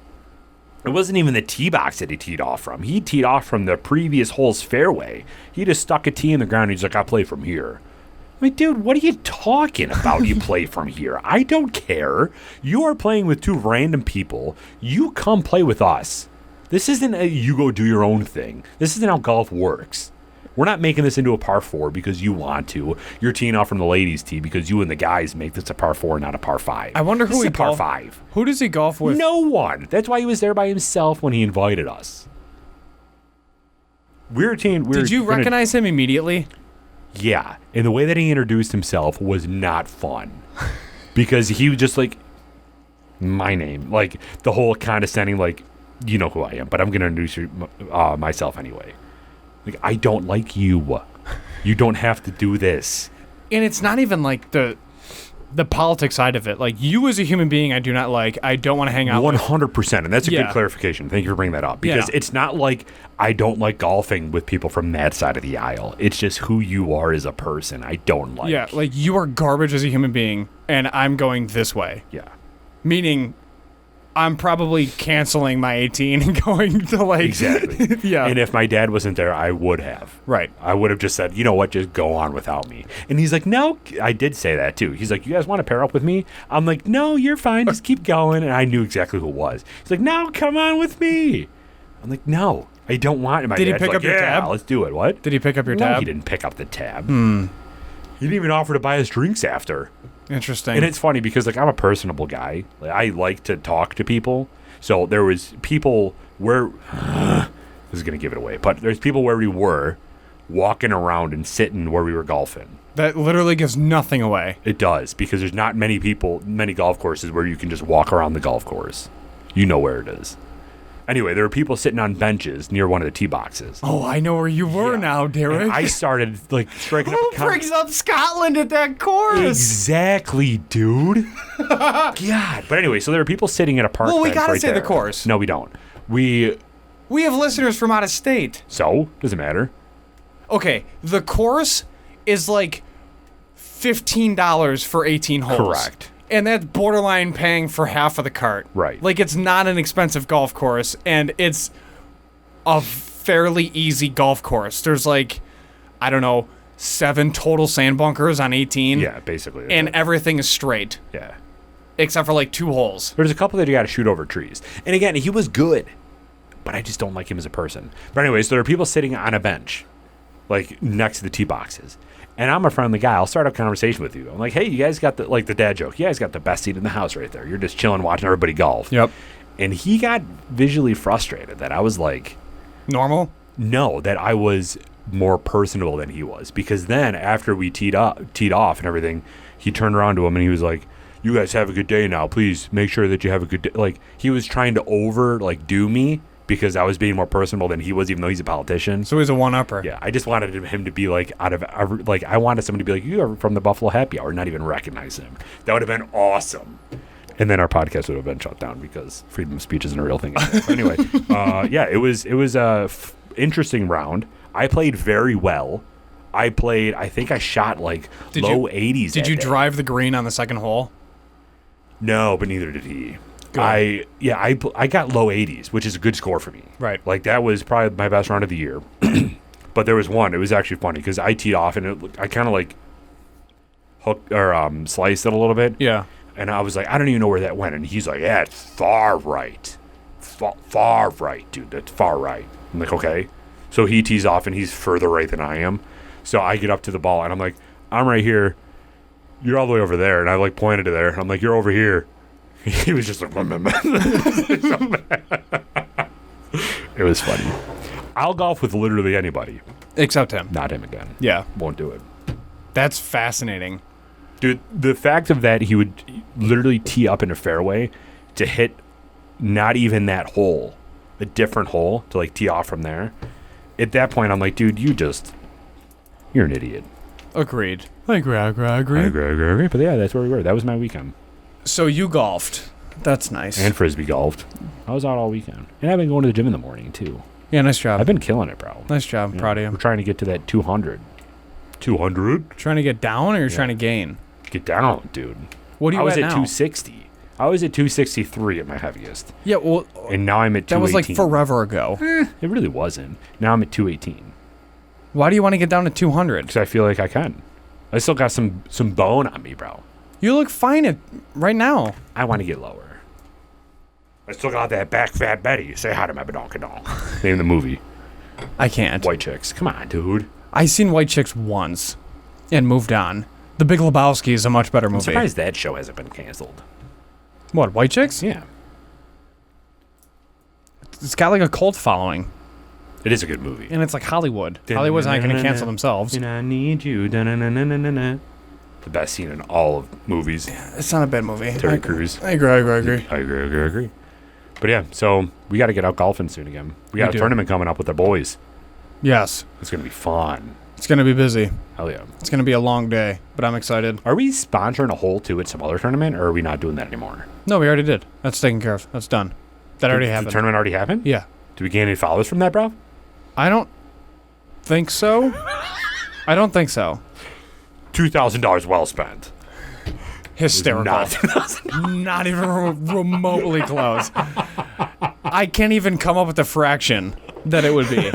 It wasn't even the tee box that he teed off from. He teed off from the previous hole's fairway. He just stuck a tee in the ground. And he's like, I play from here. I'm like, dude, what are you talking about? You play from here. I don't care. You are playing with two random people. You come play with us. This isn't a you go do your own thing. This isn't how golf works. We're not making this into a par 4 because you want to. You're teeing off from the ladies' tee because you and the guys make this a par 4, not a par 5. I wonder who he par 5. Who does he golf with? No one. That's why he was there by himself when he invited us. Did you recognize him immediately? Yeah. And the way that he introduced himself was not fun. Because he was just like, my name. Like, the whole condescending, like, you know who I am, but I'm going to introduce myself anyway. Like, I don't like you. You don't have to do this. And it's not even like the politics side of it. Like, you as a human being, I do not like. I don't want to hang out with. 100%. And that's a Yeah. good clarification. Thank you for bringing that up. Because Yeah. it's not like I don't like golfing with people from that side of the aisle. It's just who you are as a person. I don't like. Yeah, like, you are garbage as a human being, and I'm going this way. Yeah. Meaning, I'm probably canceling my 18 and going to, like... Exactly. Yeah. And if my dad wasn't there, I would have. Right. I would have just said, you know what, just go on without me. And he's like, no. I did say that, too. He's like, you guys want to pair up with me? I'm like, no, you're fine. Just keep going. And I knew exactly who it was. He's like, no, come on with me. I'm like, no, I don't want it. My Did he dad's pick like, up your yeah, tab? let's do it. What? Did he pick up your No, tab? he didn't pick up the tab. He didn't even offer to buy us drinks after. Interesting. And it's funny because, like, I'm a personable guy. Like, I like to talk to people. So there was people where... this is going to give it away. But there's people where we were walking around and sitting where we were golfing. That literally gives nothing away. It does, because there's not many golf courses where you can just walk around the golf course. You know where it is. Anyway, there were people sitting on benches near one of the tee boxes. Oh, I know where you were Yeah. now, Derek. And I started, like, striking up Who brings up Scotland at that course? Exactly, dude. God. But anyway, so there were people sitting at a park Well, we bench gotta right say the there. course. No, we don't. We... We have listeners from out of state. So? Doesn't matter. Okay, the course is like $15 for 18 holes. Correct. And that's borderline paying for half of the cart. Right. Like, it's not an expensive golf course, and it's a fairly easy golf course. There's like, I don't know, 7 total sand bunkers on 18. Yeah, basically. that's And it. everything is straight, Yeah. except for like 2 holes. There's a couple that you got to shoot over trees. And again, he was good, but I just don't like him as a person. But anyways, there are people sitting on a bench, like next to the tee boxes. And I'm a friendly guy. I'll start a conversation with you. I'm like, hey, you guys got the, like the dad joke. You guys got the best seat in the house right there. You're just chilling, watching everybody golf. Yep. And he got visually frustrated that I was like, Normal? no, that I was more personable than he was. Because then after we teed off and everything, he turned around to him and he was like, you guys have a good day now. Please make sure that you have a good day. Like, he was trying to do me because I was being more personable than he was, even though he's a politician. So he's a one-upper. Yeah, I just wanted him to be like, I wanted someone to be like, you are from the Buffalo Happy Hour, not even recognize him. That would have been awesome. And then our podcast would have been shut down because freedom of speech isn't a real thing. But anyway, yeah, it was a interesting round. I played very well. I think I shot like low 80s. Did that you day. drive the green on the second hole? No, but neither did he. Good. I got low 80s, which is a good score for me. Right. Like, that was probably my best round of the year. But there was one. It was actually funny because I teed off and I kind of like hooked or sliced it a little bit. Yeah. And I was like, I don't even know where that went. And he's like, yeah, it's far right. Far right, dude. That's far right. I'm like, okay. So he tees off and he's further right than I am. So I get up to the ball and I'm like, I'm right here. You're all the way over there. And I like pointed to there. I'm like, you're over here. He was just like, it was funny. I'll golf with literally anybody. Except him. Not him again. Yeah. Won't do it. That's fascinating. Dude, the fact of that he would literally tee up in a fairway to hit not even that hole, a different hole to like tee off from there. At that point, I'm like, dude, you're an idiot. Agreed. I agree. I agree. But yeah, that's where we were. That was my weekend. So you golfed. That's nice. And frisbee golfed. I was out all weekend. And I've been going to the gym in the morning, too. Yeah, nice job. I've been killing it, bro. Nice job. I'm proud of We're you. trying to get to that 200. 200? Trying to get down or you're trying to gain? Get down, dude. What are you I was at at now? 260. I was at 263 at my heaviest. Yeah, well, And now I'm at 218. that was like forever ago. It really wasn't. Now I'm at 218. Why do you want to get down to 200? Because I feel like I can. I still got some bone on me, bro. You look fine right now. I want to get lower. I still got that back fat Betty. Say hi to my badonkadonk. Name the movie. I can't. White Chicks. Come on, dude. I seen White Chicks once and moved on. The Big Lebowski is a much better I'm movie. surprised that show hasn't been canceled. What, White Chicks? Yeah. It's got like a cult following. It is a good movie. And it's like Hollywood. Hollywood's not going to cancel themselves. And I need you. The best scene in all of movies. It's not a bad movie. Terry Crews. I agree. I agree. But yeah, so we got to get out golfing soon again. We got a do. tournament coming up with the boys. Yes. It's going to be fun. It's going to be busy. Hell yeah. It's going to be a long day, but I'm excited. Are we sponsoring a hole too at some other tournament, or are we not doing that anymore? No, we already did. That's taken care of. That's done. That already Did happened. the tournament already happened? Yeah. Do we gain any followers from that, bro? I don't think so. I don't think so. $2,000 well spent. Hysterical. Not even remotely close. I can't even come up with a fraction that it would be.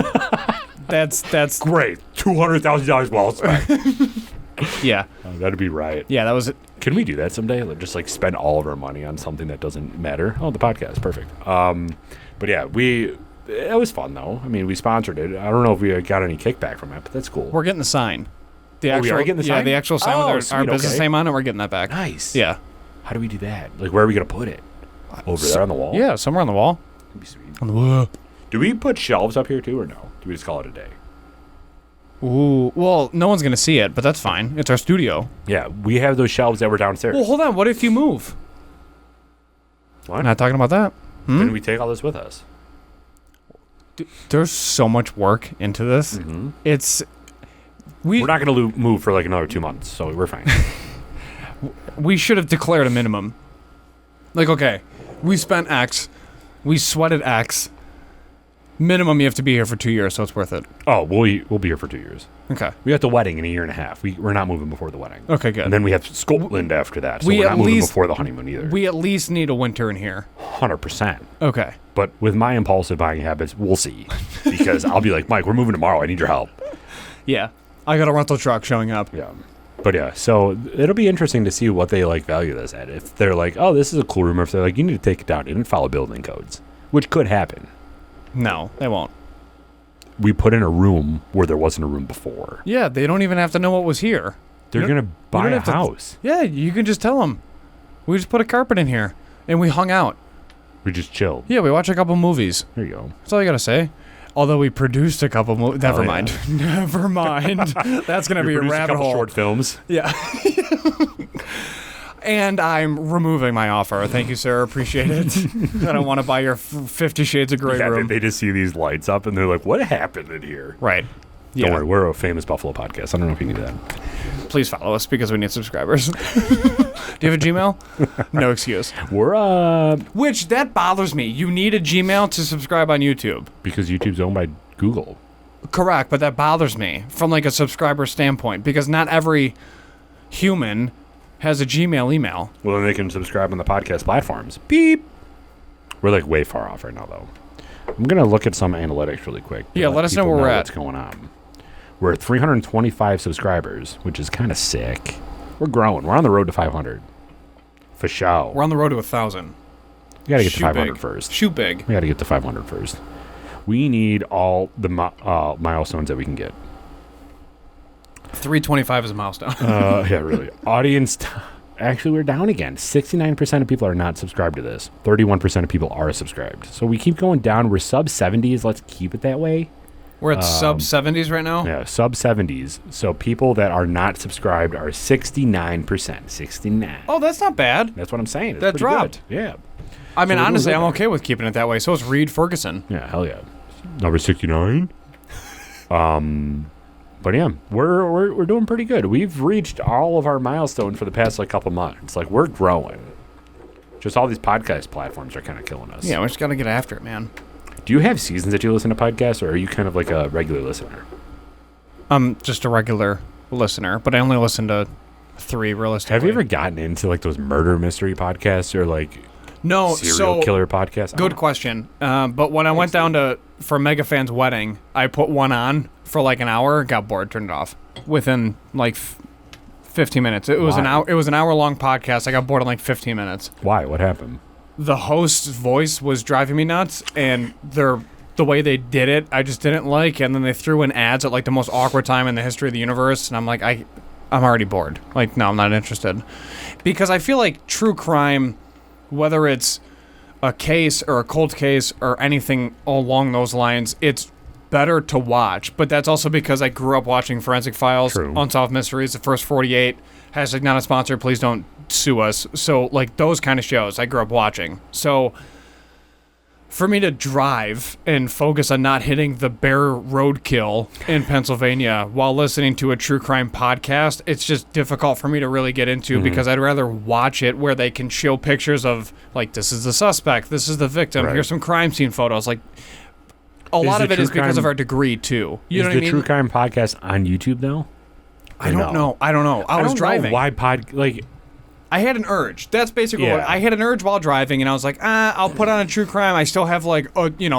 That's Great. $200,000 well spent. yeah. Oh, that'd be right. Yeah, that was it. Can we do that someday? Like, just like spend all of our money on something that doesn't matter? Oh, the podcast. Perfect. But yeah, it was fun though. I mean, we sponsored it. I don't know if we got any kickback from it, but that's cool. We're getting the sign. We are getting the sign? Yeah, the actual sign with our sweet, business okay. name on it. We're getting that back. Nice. Yeah. How do we do that? Like, where are we going to put it? Over there on the wall? Yeah, somewhere on the wall. That'd be sweet. On the wall. Do we put shelves up here too, or no? Do we just call it a day? Ooh, well, no one's going to see it, but that's fine. It's our studio. Yeah, we have those shelves that were downstairs. Well, hold on. What if you move? What? Not talking about that. Then we take all this with us. There's so much work into this. Mm-hmm. We're not going to move for like another 2 months, so we're fine. We should have declared a minimum. Like, okay, we spent X, we sweated X. Minimum, you have to be here for 2 years, so it's worth it. Oh, we'll be here for 2 years. Okay. We got the wedding in a year and a half. We're not moving before the wedding. Okay, good. And then we have Scotland after that, so We we're not at moving least- before the honeymoon either. We at least need a winter in here. 100%. Okay. But with my impulsive buying habits, we'll see. Because I'll be like, Mike, we're moving tomorrow. I need your help. Yeah. I got a rental truck showing up. Yeah. But yeah, so it'll be interesting to see what they like value this at. If they're like, oh, this is a cool room, or if they're like, you need to take it down. It didn't follow building codes, which could happen. No, they won't. We put in a room where there wasn't a room before. Yeah, they don't even have to know what was here. They're going to buy a house. Yeah, you can just tell them. We just put a carpet in here, and we hung out. We just chilled. Yeah, we watched a couple movies. There you go. That's all you got to say. Although we produced a couple movies. Never mind. Yeah. Never mind. That's going to be a rabbit hole. Short films. Yeah. And I'm removing my offer. Thank you, sir. Appreciate it. I don't want to buy your 50 Shades of Grey room. They just see these lights up and they're like, what happened in here? Right. Don't Yeah. worry, we're a famous Buffalo podcast. I don't know if you knew that. Please follow us because we need subscribers. Do you have a Gmail? No excuse. We're Which, that bothers me. You need a Gmail to subscribe on YouTube. because YouTube's owned by Google. Correct, but that bothers me from like a subscriber standpoint because not every human has a Gmail email. Well, then they can subscribe on the podcast platforms. Beep. We're like way far off right now, though. I'm gonna look at some analytics really quick. Yeah, let us know people where we're at. What's going on? We're at 325 subscribers, which is kind of sick. We're growing. We're on the road to 500. For sure. We're on the road to 1,000. We gotta get to Shoot 500 big. first. Shoot big. We gotta get to 500 first. We need all the milestones that we can get. 325 is a milestone. Yeah, really. Audience. Actually, we're down again. 69% of people are not subscribed to this. 31% of people are subscribed. So we keep going down. We're sub 70s. Let's keep it that way. We're at sub 70s right now? Yeah, sub 70s. So people that are not subscribed are 69%. 69. Oh, that's not bad. That's what I'm saying. It's That pretty dropped. good. Yeah. I mean, So we're honestly, doing I'm good okay with keeping it that way. So is Reed Ferguson. Yeah, hell yeah. Number 69. But yeah, we're doing pretty good. We've reached all of our milestones for the past like couple months. Like we're growing. Just all these podcast platforms are kind of killing us. Yeah, we just got to get after it, man. Do you have seasons that you listen to podcasts, or are you kind of like a regular listener? I'm just a regular listener, but I only listen to 3 realistically. Have you ever gotten into like those murder mystery podcasts or like serial killer podcasts? Good question. But when I went down for Mega Fan's wedding, I put one on for like an hour, got bored, turned it off within like 15 minutes. It was Why? an hour. It was an hour-long podcast. I got bored in like 15 minutes. Why? What happened? The host's voice was driving me nuts, and the way they did it, I just didn't like. And then they threw in ads at like the most awkward time in the history of the universe, and I'm like, I'm already bored. Like, no, I'm not interested, because I feel like true crime, whether it's a case or a cold case or anything along those lines, it's better to watch. But that's also because I grew up watching Forensic Files, True. Unsolved Mysteries, The First 48, # not a sponsor, please don't sue us. So like those kind of shows I grew up watching. So for me to drive and focus on not hitting the bear roadkill in Pennsylvania while listening to a true crime podcast, it's just difficult for me to really get into because I'd rather watch it where they can show pictures of, like, this is the suspect, this is the victim, here's some crime scene photos. Like, a lot of it is because of our degree, too. You know what I mean? Is the true crime podcast on YouTube, though? I don't know. I was driving. Know why I had an urge. That's basically what I had an urge while driving, and I was like, I'll put on a true crime. I still have like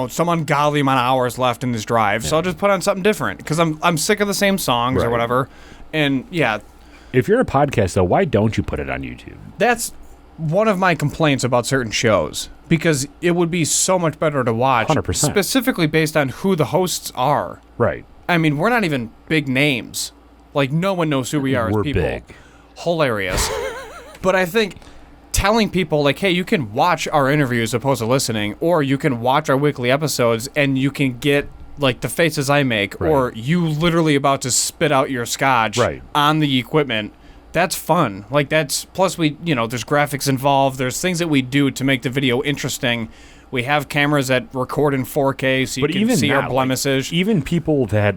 some ungodly amount of hours left in this drive, so I'll just put on something different because I'm sick of the same songs or whatever. And if you're a podcast though, why don't you put it on YouTube? That's one of my complaints about certain shows because it would be so much better to watch, 100%. Specifically based on who the hosts are. Right. I mean, we're not even big names. Like no one knows who we are as people. We're big. Hilarious. But I think telling people, like, hey, you can watch our interviews opposed to listening, or you can watch our weekly episodes and you can get, like, the faces I make, or you literally about to spit out your scotch on the equipment. That's fun. Like, plus we, there's graphics involved. There's things that we do to make the video interesting. We have cameras that record in 4K so you can see our blemishes. Like, even people that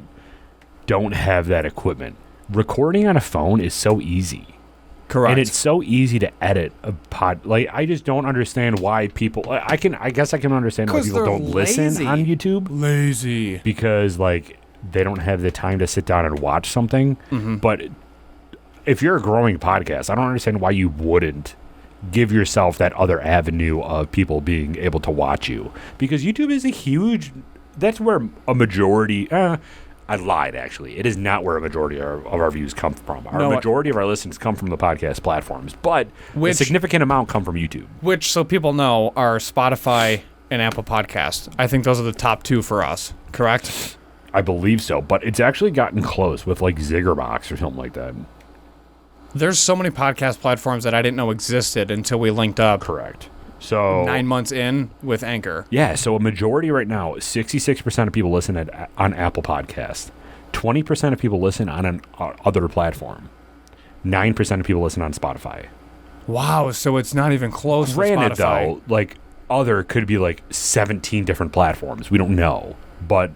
don't have that equipment, recording on a phone is so easy. Correct. And it's so easy to edit a pod. Like, I just don't understand why people. I guess I can understand why people don't listen on YouTube. Lazy. Because, like, they don't have the time to sit down and watch something. But if you're a growing podcast, I don't understand why you wouldn't give yourself that other avenue of people being able to watch you. Because YouTube is a huge. That's where a majority. I lied, actually. It is not where a majority of our views come from. Majority of our listens come from the podcast platforms, but a significant amount come from YouTube. Which, so people know, are Spotify and Apple Podcasts. I think those are the top two for us, correct? I believe so, but it's actually gotten close with, like, Ziggerbox or something like that. There's so many podcast platforms that I didn't know existed until we linked up. Correct. So 9 months in with Anchor. Yeah, so a majority right now, 66% of people listen on Apple Podcasts. 20% of people listen on an other platform. 9% of people listen on Spotify. Wow, so it's not even close to Spotify. Granted, though, like, other could be like 17 different platforms. We don't know. But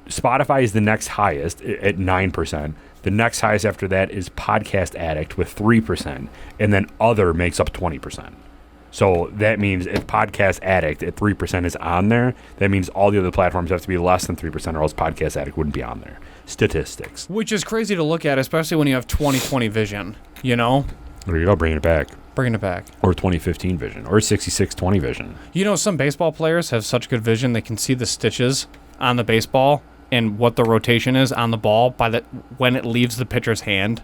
Spotify is the next highest at 9%. The next highest after that is Podcast Addict with 3%. And then other makes up 20%. So that means if Podcast Addict at 3% is on there, that means all the other platforms have to be less than 3% or else Podcast Addict wouldn't be on there. Statistics. Which is crazy to look at, especially when you have 20/20 vision, you know? There you go, bringing it back. Bringing it back. Or 2015 vision. Or 66/20 vision. You know, some baseball players have such good vision, they can see the stitches on the baseball and what the rotation is on the ball when it leaves the pitcher's hand.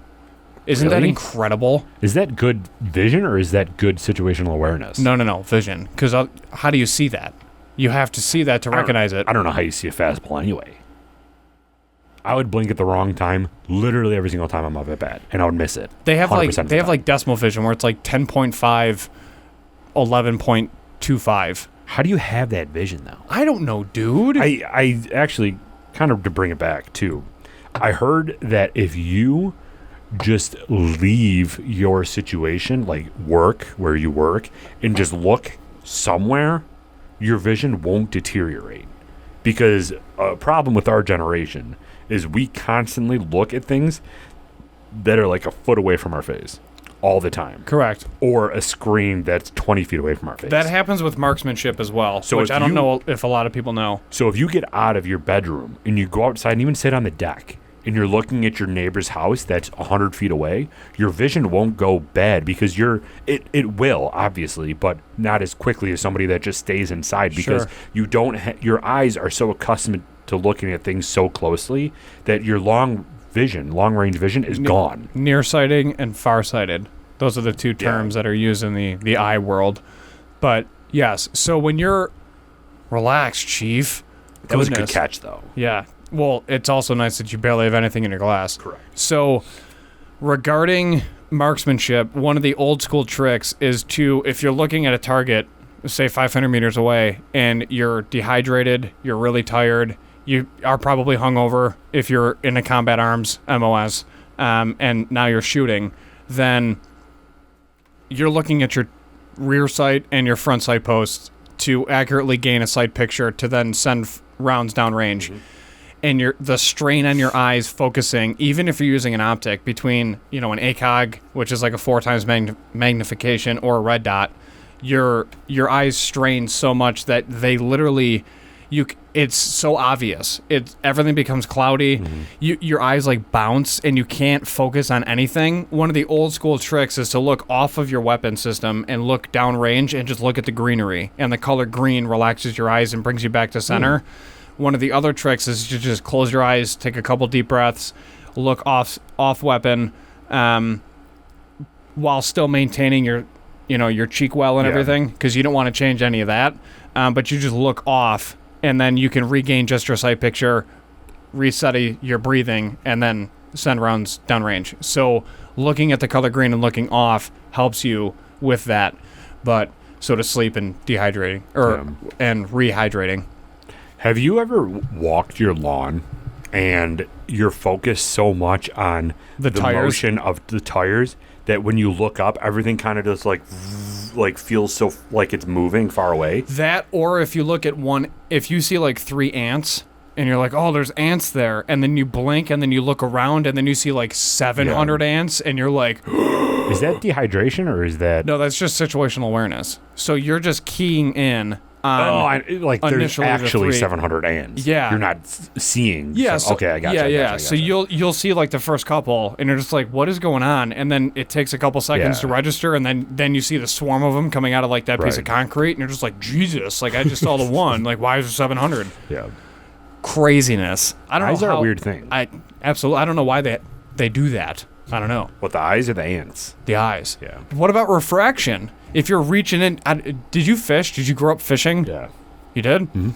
Isn't that incredible? Is that good vision or is that good situational awareness? No, vision. Because how do you see that? You have to see that to recognize it. I don't know how you see a fastball anyway. I would blink at the wrong time literally every single time I'm up at bat, and I would miss it. They have like decimal vision where it's like 10.5, 11.25. How do you have that vision though? I don't know, dude. I actually, kind of to bring it back too, I heard that if you just leave your situation, like work, where you work, and just look somewhere, your vision won't deteriorate. Because a problem with our generation is we constantly look at things that are like a foot away from our face all the time. Correct. Or a screen that's 20 feet away from our face. That happens with marksmanship as well, so which I don't know if a lot of people know. So if you get out of your bedroom and you go outside and even sit on the deck, and you're looking at your neighbor's house that's 100 feet away, your vision won't go bad because it will, obviously, but not as quickly as somebody that just stays inside because you don't your eyes are so accustomed to looking at things so closely that your long range vision is gone. Nearsighting and farsighted. Those are the two terms that are used in the eye world. But yes, so when you're relaxed, Chief. That was a good catch, though. Yeah. Well, it's also nice that you barely have anything in your glass. Correct. So, regarding marksmanship, one of the old school tricks is to, if you're looking at a target, say 500 meters away, and you're dehydrated, you're really tired, you are probably hungover if you're in a combat arms, MOS, and now you're shooting, then you're looking at your rear sight and your front sight posts to accurately gain a sight picture to then send rounds downrange. And the strain on your eyes focusing, even if you're using an optic, between an ACOG, which is like a 4 times magnification, or a red dot, your eyes strain so much that they literally, it's so obvious. Everything becomes cloudy. Your eyes like bounce, and you can't focus on anything. One of the old school tricks is to look off of your weapon system and look downrange and just look at the greenery. And the color green relaxes your eyes and brings you back to center. One of the other tricks is to just close your eyes, take a couple deep breaths, look off weapon, while still maintaining your cheek well and everything, because you don't want to change any of that. But you just look off, and then you can regain just your sight picture, reset your breathing, and then send rounds downrange. So looking at the color green and looking off helps you with that. But so does sleep and dehydrating and rehydrating. Have you ever walked your lawn and you're focused so much on the motion of the tires that when you look up, everything kind of just like feels so like it's moving far away? That, or if you look at if you see like 3 ants and you're like, oh, there's ants there, and then you blink and then you look around and then you see like 700 ants and you're like, is that dehydration or is that? No, that's just situational awareness. So you're just keying in. There's actually 700 ants. Yeah. You're not seeing. Yeah. Okay, I got you. Yeah. So you'll see like the first couple, and you're just like, what is going on? And then it takes a couple seconds to register, and then you see the swarm of them coming out of like that piece of concrete, and you're just like, Jesus, like I just saw the one. Like, why is there 700? Yeah. Craziness. I don't know. Eyes are a weird thing. I don't know why they do that. I don't know. What, the eyes or the ants? The eyes. Yeah. What about refraction? If you're reaching in, did you fish? Did you grow up fishing? Yeah. You did? Mm-hmm.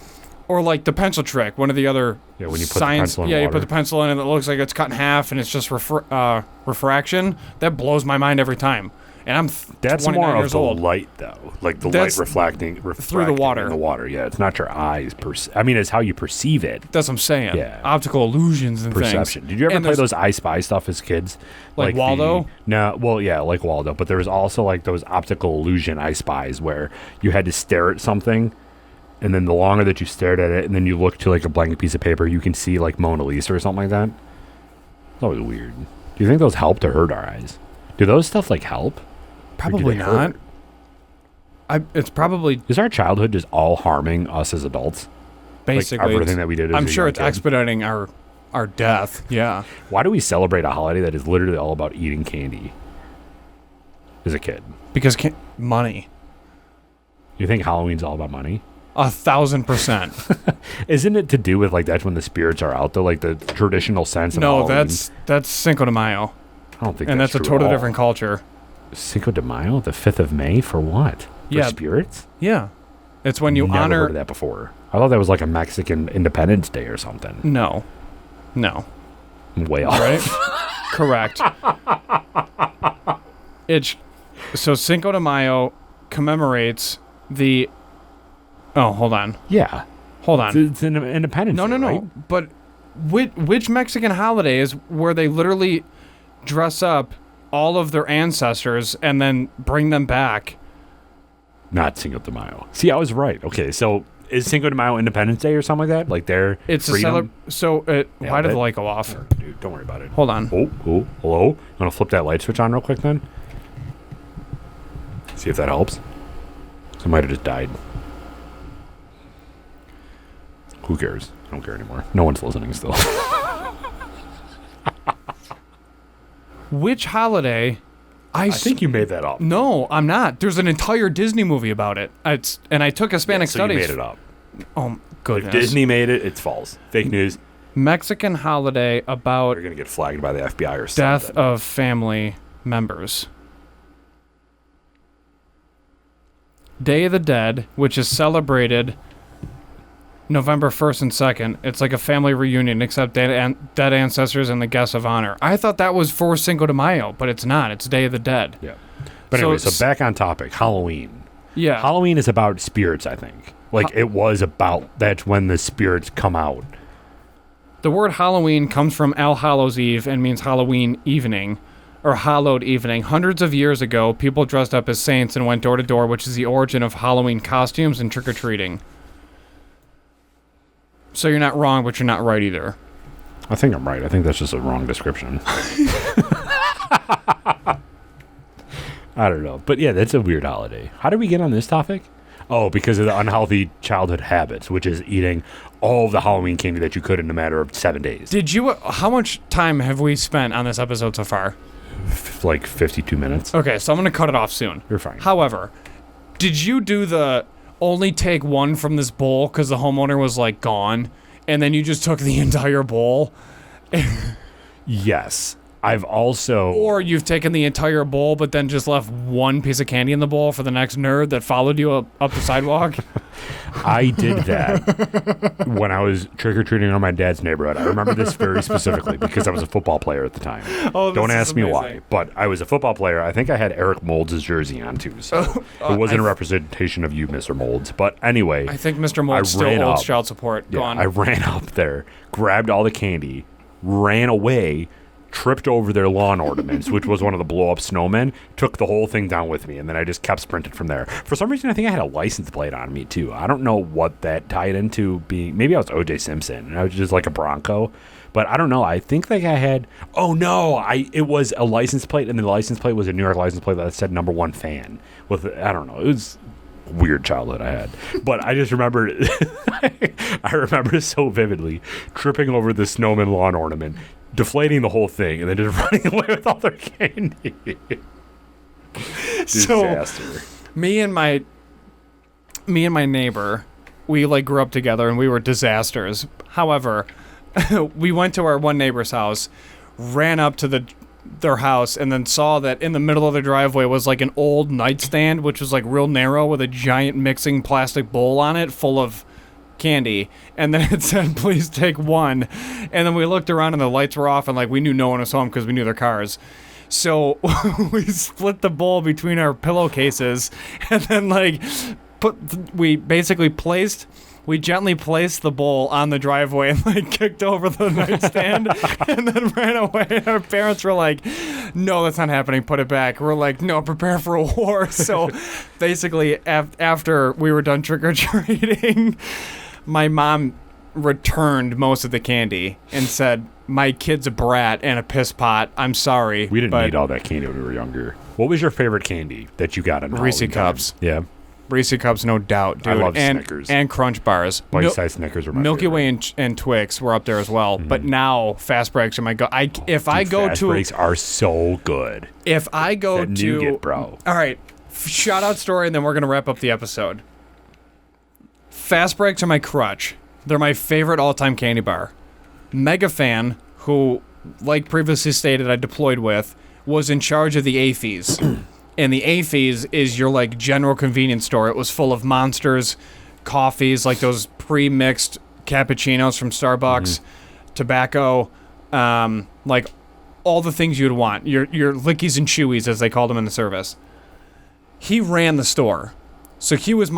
Or like the pencil trick, one of the other when you put science. The pencil in water. You put the pencil in and it looks like it's cut in half and it's just refraction. That blows my mind every time. And I'm that's 29 more years of the old. light, though. Like the light refracting through the water. In the water, yeah. It's not your eyes. It's how you perceive it. That's what I'm saying. Yeah. Optical illusions and perception. things. Did you ever play those I Spy stuff as kids? Like Waldo? Like Waldo. But there was also like those optical illusion I Spies where you had to stare at something, and then the longer that you stared at it, and then you look to like a blank piece of paper, you can see like Mona Lisa or something like that. It's always weird. Do you think those help or hurt our eyes? Do those stuff like help? Probably not. It's probably... Is our childhood just all harming us as adults? Basically. Like everything that we did as I'm a sure young it's kid? expediting our death. Yeah. Why do we celebrate a holiday that is literally all about eating candy as a kid? Because money. You think Halloween's all about money? 1,000%. Isn't it to do with like that's when the spirits are out though, like the traditional sense of Halloween? No, that's Cinco de Mayo. I don't think and that's a totally different culture. Cinco de Mayo, the 5th of May, for what? For spirits? Yeah. It's when you Never honor... heard of that before. I thought that was like a Mexican Independence Day or something. No. I'm way off. Right? Correct. So Cinco de Mayo commemorates the... Oh, hold on. Yeah. Hold on. It's an Independence Day, No. right? But which Mexican holiday is where they literally dress up all of their ancestors and then bring them back? Not Cinco de Mayo. See, I was right. Okay, so is Cinco de Mayo Independence Day or something like that? Like their freedom? Why did the light go off? Dude, don't worry about it. Hold on. Oh, hello? You want to flip that light switch on real quick then? See if that helps. So I might have just died. Who cares? I don't care anymore. No one's listening still. Which holiday? I think you made that up. No, I'm not. There's an entire Disney movie about it. And I took Hispanic studies. You made it up. Oh, goodness. If Disney made it, it's false. Fake news. Mexican holiday about... You're going to get flagged by the FBI or something. Death of family members. Day of the Dead, which is celebrated November 1st and 2nd. It's like a family reunion, except dead ancestors and the guests of honor. I thought that was for Cinco de Mayo, but it's not. It's Day of the Dead. Yeah. But anyway, so back on topic, Halloween. Yeah. Halloween is about spirits, I think. Like, it was about, that's when the spirits come out. The word Halloween comes from All Hallows Eve and means Halloween evening. or hallowed evening. Hundreds of years ago, people dressed up as saints and went door to door, which is the origin of Halloween costumes and trick-or-treating. So you're not wrong, but you're not right either. I think I'm right. I think that's just a wrong description. I don't know. But yeah, that's a weird holiday. How did we get on this topic? Oh, because of the unhealthy childhood habits, which is eating all of the Halloween candy that you could in a matter of 7 days. How much time have we spent on this episode so far? Like 52 minutes. Okay, so I'm going to cut it off soon. You're fine. However, did you do the only take one from this bowl because the homeowner was like gone, and then you just took the entire bowl? Yes. I've also... Or you've taken the entire bowl but then just left one piece of candy in the bowl for the next nerd that followed you up the sidewalk? I did that when I was trick-or-treating on my dad's neighborhood. I remember this very specifically because I was a football player at the time. Oh, Don't ask me amazing. why, but I was a football player. I think I had Eric Molds' jersey on too, so it wasn't a representation of you, Mr. Molds. But anyway... I think Mr. Mold still holds child support. Go on. I ran up there, grabbed all the candy, ran away, tripped over their lawn ornaments, which was one of the blow-up snowmen, took the whole thing down with me, and then I just kept sprinting from there. For some reason, I think I had a license plate on me, too. I don't know what that tied into being... Maybe I was O.J. Simpson, and I was just like a Bronco. But I don't know. I think like I had... Oh, no! It was a license plate, and the license plate was a New York license plate that said #1 fan. With I don't know. It was... weird childhood I had, but I just remember I remember so vividly tripping over the snowman lawn ornament, deflating the whole thing, and then just running away with all their candy. Disaster. So me and my neighbor, we like grew up together and we were disasters. However, we went to our one neighbor's house, ran up to their house, and then saw that in the middle of the driveway was like an old nightstand, which was like real narrow with a giant mixing plastic bowl on it full of candy, and then it said please take one, and then we looked around and the lights were off and like we knew no one was home because we knew their cars, so we split the bowl between our pillowcases and then like we gently placed the bowl on the driveway and like kicked over the nightstand and then ran away. And our parents were like, no, that's not happening. Put it back. We're like, no, prepare for a war. So basically after we were done trick-or-treating, my mom returned most of the candy and said, my kid's a brat and a piss pot. I'm sorry. We didn't need all that candy when we were younger. What was your favorite candy that you got in Reese Halloween Cups. time? Yeah. Reese Cups, no doubt, dude. I love and, Snickers. And Crunch Bars. Bite-sized Snickers were my Milky favorite. Way and Twix were up there as well. Mm-hmm. But now Fast Breaks are my go. Fast Breaks are so good. If I go that to nougat, bro. All right, shout out story, and then we're gonna wrap up the episode. Fast Breaks are my crutch. They're my favorite all-time candy bar. Mega fan, who, like previously stated, I deployed with, was in charge of the AFES. And the AFES is your like general convenience store. It was full of Monsters, coffees, like those pre-mixed cappuccinos from Starbucks, tobacco, like all the things you'd want. Your lickies and chewies, as they called them in the service. He ran the store. So he was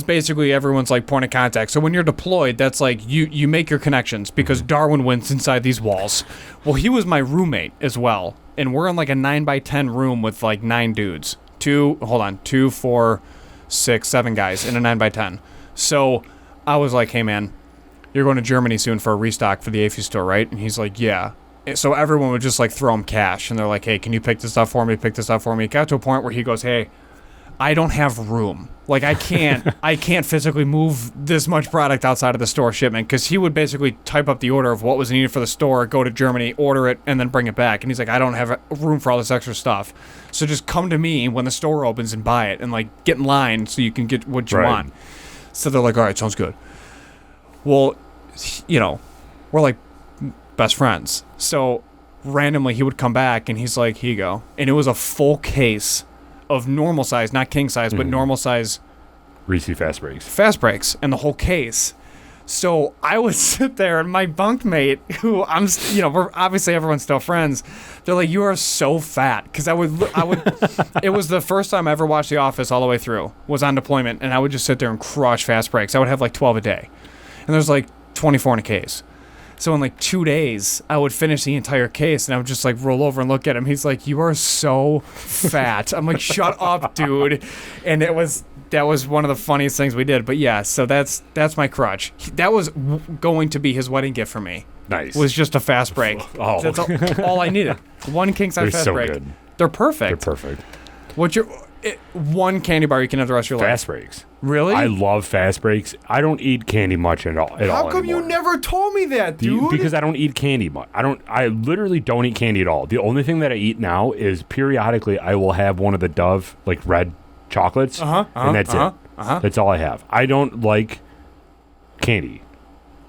basically everyone's like point of contact. So when you're deployed, that's like you make your connections because Darwin wins inside these walls. Well, he was my roommate as well. And we're in like a 9x10 room with like 9 dudes. 2, 4, 6, 7 guys in a 9x10. So I was like, hey man, you're going to Germany soon for a restock for the AFE store, right? And he's like, yeah. So everyone would just like throw him cash. And they're like, hey, can you pick this up for me? Pick this up for me. It got to a point where he goes, hey, I don't have room. Like I can't physically move this much product outside of the store shipment, because he would basically type up the order of what was needed for the store, go to Germany, order it, and then bring it back. And he's like, I don't have room for all this extra stuff. So just come to me when the store opens and buy it, and like get in line so you can get what you want. So they're like, all right, sounds good. Well, we're like best friends. So randomly he would come back and he's like, here you go. And it was a full case of normal size, not king size, but normal size Reese Fast Breaks. Fast Breaks, and the whole case. So I would sit there, and my bunkmate, who we're obviously everyone's still friends, they're like, you are so fat. Because I would, it was the first time I ever watched The Office all the way through, was on deployment, and I would just sit there and crush Fast Breaks. I would have like 12 a day. And there's like 24 in a case. So in like 2 days, I would finish the entire case, and I would just like roll over and look at him. He's like, "You are so fat." I'm like, "Shut up, dude." And that was one of the funniest things we did. But yeah, so that's my crutch. That was going to be his wedding gift for me. Nice. Was just a fast break. Oh. That's all I needed. One king size fast so break. good. They're perfect. They're perfect. What's your one candy bar you can have the rest of your life? Fast breaks. Really? I love fast breaks. I don't eat candy much at all. How come you never told me that, dude? Because I don't eat candy much. I literally don't eat candy at all. The only thing that I eat now is periodically I will have one of the Dove like red chocolates, and that's it. That's all I have. I don't like candy.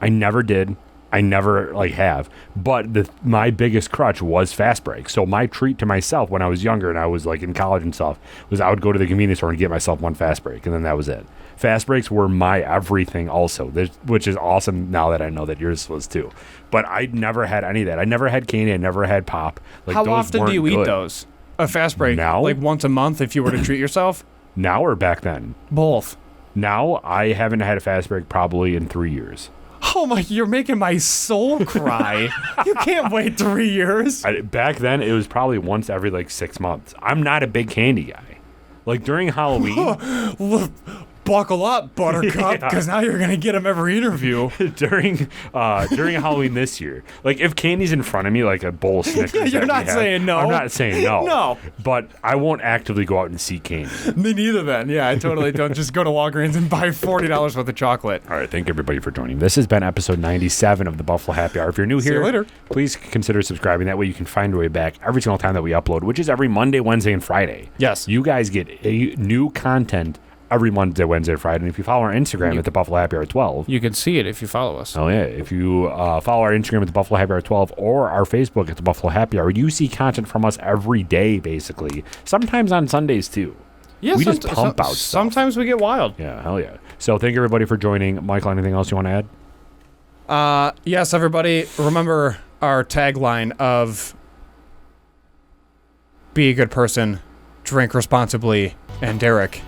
I never did. I never have. But my biggest crutch was fast breaks. So my treat to myself when I was younger and I was like in college and stuff was I would go to the convenience store and get myself one fast break, and then that was it. Fast breaks were my everything also, which is awesome now that I know that yours was too. But I never had any of that. I never had candy. I never had pop. How those often do you weren't eat good. those? A fast break? Now? Like once a month if you were to treat yourself? Now or back then? Both. Now I haven't had a fast break probably in 3 years. Oh my, you're making my soul cry. You can't wait 3 years. Back then, it was probably once every 6 months. I'm not a big candy guy. Like during Halloween, Buckle up, Buttercup, because now you're going to get them every interview. during Halloween this year, if candy's in front of me, like a bowl of Snickers, You're not saying no. I'm not saying no. No. But I won't actively go out and seek candy. Me neither then. Yeah, I totally don't just go to Walgreens and buy $40 worth of chocolate. All right, thank everybody for joining. This has been episode 97 of the Buffalo Happy Hour. If you're new See you here, later. Please consider subscribing. That way you can find your way back every single time that we upload, which is every Monday, Wednesday, and Friday. Yes. You guys get a new content every Monday, Wednesday, Friday. And if you follow our Instagram at the Buffalo Happy Hour 12. You can see it if you follow us. Oh, yeah. If you follow our Instagram at the Buffalo Happy Hour 12 or our Facebook at the Buffalo Happy Hour, you see content from us every day, basically. Sometimes on Sundays, too. Yeah, we just pump out stuff. Sometimes we get wild. Yeah, hell yeah. So thank you, everybody, for joining. Michael, anything else you want to add? Yes, everybody, remember our tagline of be a good person, drink responsibly, and Derek.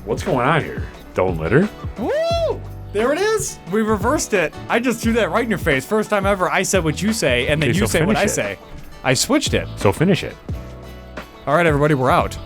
What's going on here? Don't litter? Woo! There it is. We reversed it. I just threw that right in your face. First time ever I said what you say, and then Okay, you so say what finish I it. say. I switched it. So finish it. All right, everybody, we're out.